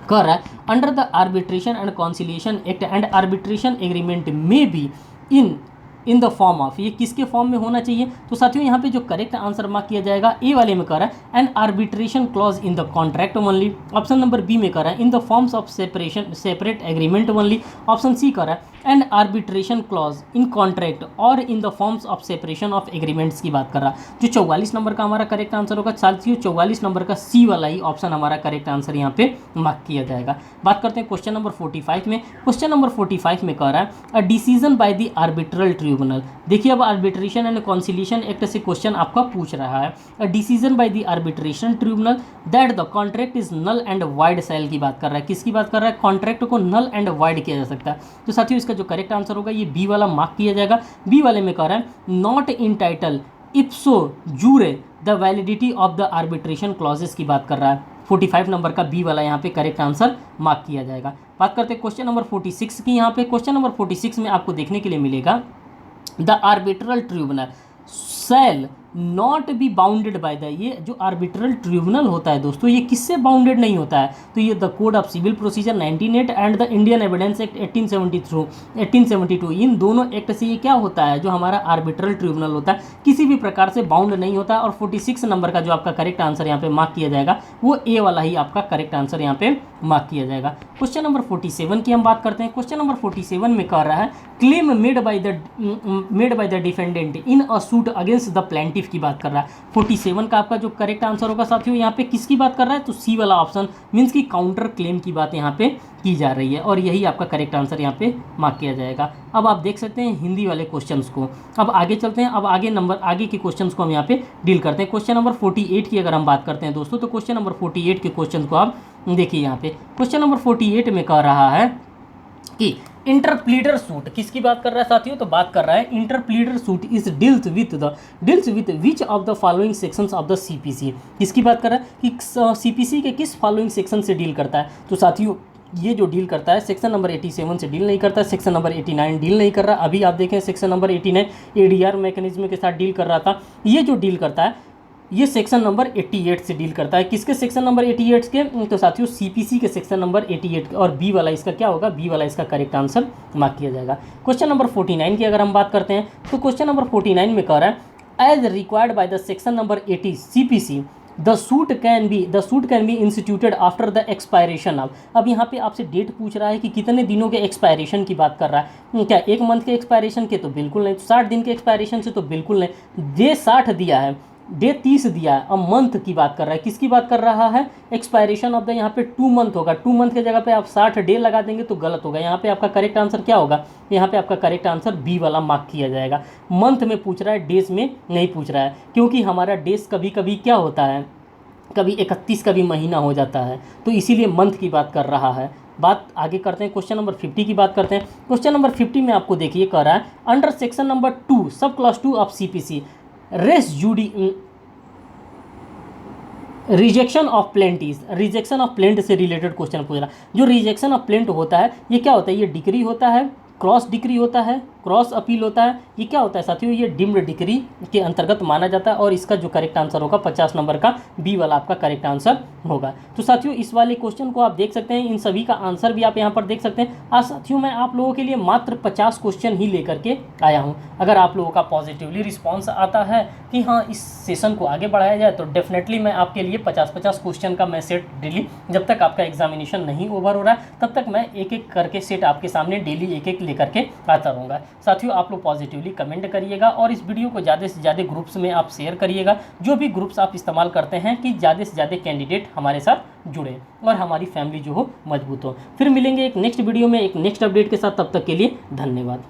कह रहा है under the arbitration and conciliation act and arbitration agreement में be in in the form of, ये किसके फॉर्म में होना चाहिए। तो साथियों यहाँ पे जो करेक्ट आंसर मार्क किया जाएगा ए वाले में कर रहा है an arbitration clause in the contract only. Option number B में कर रहा है in the forms of separate agreement only. Option C कर रहा है an arbitration clause in contract or in the forms of separation of agreements की बात कर रहा है। जो 44 नंबर का हमारा करेक्ट आंसर होगा साथियों 44 नंबर का सी वाला ही ऑप्शन हमारा करेक्ट आंसर यहाँ पे मार्क किया जाएगा। बात करते हैं क्वेश्चन नंबर 45 में। क्वेश्चन नंबर 45 में कह रहा है a decision by the arbitral tribunal. देखिए अब आर्बिट्रेशन एंड कॉन्सिलिएशन एक्ट से क्वेश्चन आपका पूछ रहा है। A decision by the arbitration tribunal that the contract is null and void sale की बात कर रहा है। किसकी बात कर रहा है, कॉन्ट्रैक्ट को नल एंड वाइड किया जा सकता है। तो साथियों इसका जो करेक्ट आंसर होगा ये बी वाला मार्क किया जाएगा। बी वाले में कह रहा है not in title इप्सो jure the validity of the arbitration clauses की बात कर रहा है। 45 नंबर का बी वाला यहाँ पे करेक्ट आंसर मार्क किया जाएगा। बात करते हैं क्वेश्चन नंबर 46 की। यहाँ पे क्वेश्चन नंबर 46 में आपको देखने के लिए मिलेगा the arbitral tribunal shall not be bounded by the, ये जो आर्बिट्रल ट्रिब्यूनल होता है दोस्तों ये किससे बाउंडेड नहीं होता है। तो ये the code of civil procedure 1908 and the Indian evidence act 1872 इन दोनों एक्ट से ये क्या होता है, जो हमारा आर्बिट्रल ट्रिब्यूनल होता है किसी भी प्रकार से बाउंड नहीं होता है। और 46 नंबर का जो आपका करेक्ट आंसर यहाँ पे मार्क किया जाएगा वो ए वाला ही आपका करेक्ट आंसर यहाँ पे मार्क किया जाएगा। क्वेश्चन नंबर 47 की हम बात करते हैं। क्वेश्चन नंबर 47 में कह रहा है claim made by the defendant in a suit against the plaintiff की बात कर रहा है। 47 का आपका जो करेक्ट आंसर होगा साथियों यहाँ पे किसकी बात कर रहा है, तो सी वाला ऑप्शन मींस की काउंटर क्लेम की बात यहाँ पे की जा रही है और यही आपका करेक्ट आंसर यहाँ पे मार्क किया जाएगा। अब आप देख सकते हैं हिंदी वाले क्वेश्चंस को। अब आगे चलते हैं, अब आगे के क्वेश्चंस को हम यहाँ पे डील करते हैं। क्वेश्चन नंबर 48 की अगर हम बात करते हैं दोस्तों तो क्वेश्चन नंबर 48 के क्वेश्चन को आप देखिए। यहाँ पे क्वेश्चन नंबर 48 में कह रहा है कि इंटरप्लीडर सूट किसकी बात कर रहा है साथियों, तो बात कर रहा है interpleader suit is deals with which of the following sections of the CPC. किसकी बात कर रहा है कि सीपीसी के किस फॉलोइंग सेक्शन से डील करता है। तो साथियों ये जो डील करता है सेक्शन नंबर 87 से डील नहीं करता है, सेक्शन नंबर 89 डील नहीं कर रहा। अभी आप देखें सेक्शन नंबर 89 एडीआर मैकेनिज्म के साथ डील कर रहा था। ये जो डील करता है ये सेक्शन नंबर 88 से डील करता है। किसके सेक्शन नंबर 88 के, तो साथियों सीपीसी के सेक्शन नंबर 88 और बी वाला इसका क्या होगा, बी वाला इसका करेक्ट आंसर मार्क किया जाएगा। क्वेश्चन नंबर 49 की अगर हम बात करते हैं तो क्वेश्चन नंबर 49 में कह रहा है as required by the section number 80 CPC the suit can be instituted after the expiration of. अब यहाँ पे आपसे डेट पूछ रहा है कि कितने दिनों के एक्सपायरेशन की बात कर रहा है। क्या 1 मंथ के एक्सपायरेशन के, तो बिल्कुल नहीं। 60 दिन के एक्सपायरेशन से, तो बिल्कुल नहीं। डे 60 दिया है, डे 30 दिया है। अब मंथ की बात कर रहा है, किसकी बात कर रहा है, एक्सपायरेशन ऑफ द, यहाँ पे 2 मंथ होगा। 2 मंथ के जगह पे आप 60 डे लगा देंगे तो गलत होगा। यहाँ पे आपका करेक्ट आंसर क्या होगा, यहाँ पे आपका करेक्ट आंसर बी वाला मार्क किया जाएगा। मंथ में पूछ रहा है, डेज में नहीं पूछ रहा है, क्योंकि हमारा डेज कभी कभी क्या होता है, कभी 31 का भी महीना हो जाता है, तो इसीलिए मंथ की बात कर रहा है। बात आगे करते हैं, क्वेश्चन नंबर 50 की बात करते हैं। क्वेश्चन नंबर 50 में आपको देखिए कह रहा है under section number 2 sub clause 2 of CPC rejection of plaint से रिलेटेड क्वेश्चन पूछ रहा है। जो रिजेक्शन ऑफ प्लेंट होता है ये क्या होता है, ये डिक्री होता है, क्रॉस डिक्री होता है, क्रॉस अपील होता है। ये क्या होता है साथियों, ये डिम्ड डिक्री के अंतर्गत माना जाता है और इसका जो करेक्ट आंसर होगा 50 नंबर का बी वाला आपका करेक्ट आंसर होगा। तो साथियों इस वाले क्वेश्चन को आप देख सकते हैं, इन सभी का आंसर भी आप यहाँ पर देख सकते हैं। आज साथियों मैं आप लोगों के लिए मात्र 50 क्वेश्चन ही लेकर के आया हूँ। अगर आप लोगों का पॉजिटिवली रिस्पॉन्स आता है कि हाँ इस सेशन को आगे बढ़ाया जाए तो डेफिनेटली मैं आपके लिए 50-50 क्वेश्चन का मैं सेट डेली, जब तक आपका एग्जामिनेशन नहीं ओवर हो रहा है तब तक मैं एक एक करके सेट आपके सामने डेली एक एक लेकर के आता रहूँगा। साथियों आप लोग पॉजिटिवली कमेंट करिएगा और इस वीडियो को ज़्यादा से ज़्यादा ग्रुप्स में आप शेयर करिएगा, जो भी ग्रुप्स आप इस्तेमाल करते हैं, कि ज़्यादा से ज़्यादा कैंडिडेट हमारे साथ जुड़े और हमारी फैमिली जो हो मजबूत हो। फिर मिलेंगे एक नेक्स्ट वीडियो में एक नेक्स्ट अपडेट के साथ, तब तक के लिए धन्यवाद।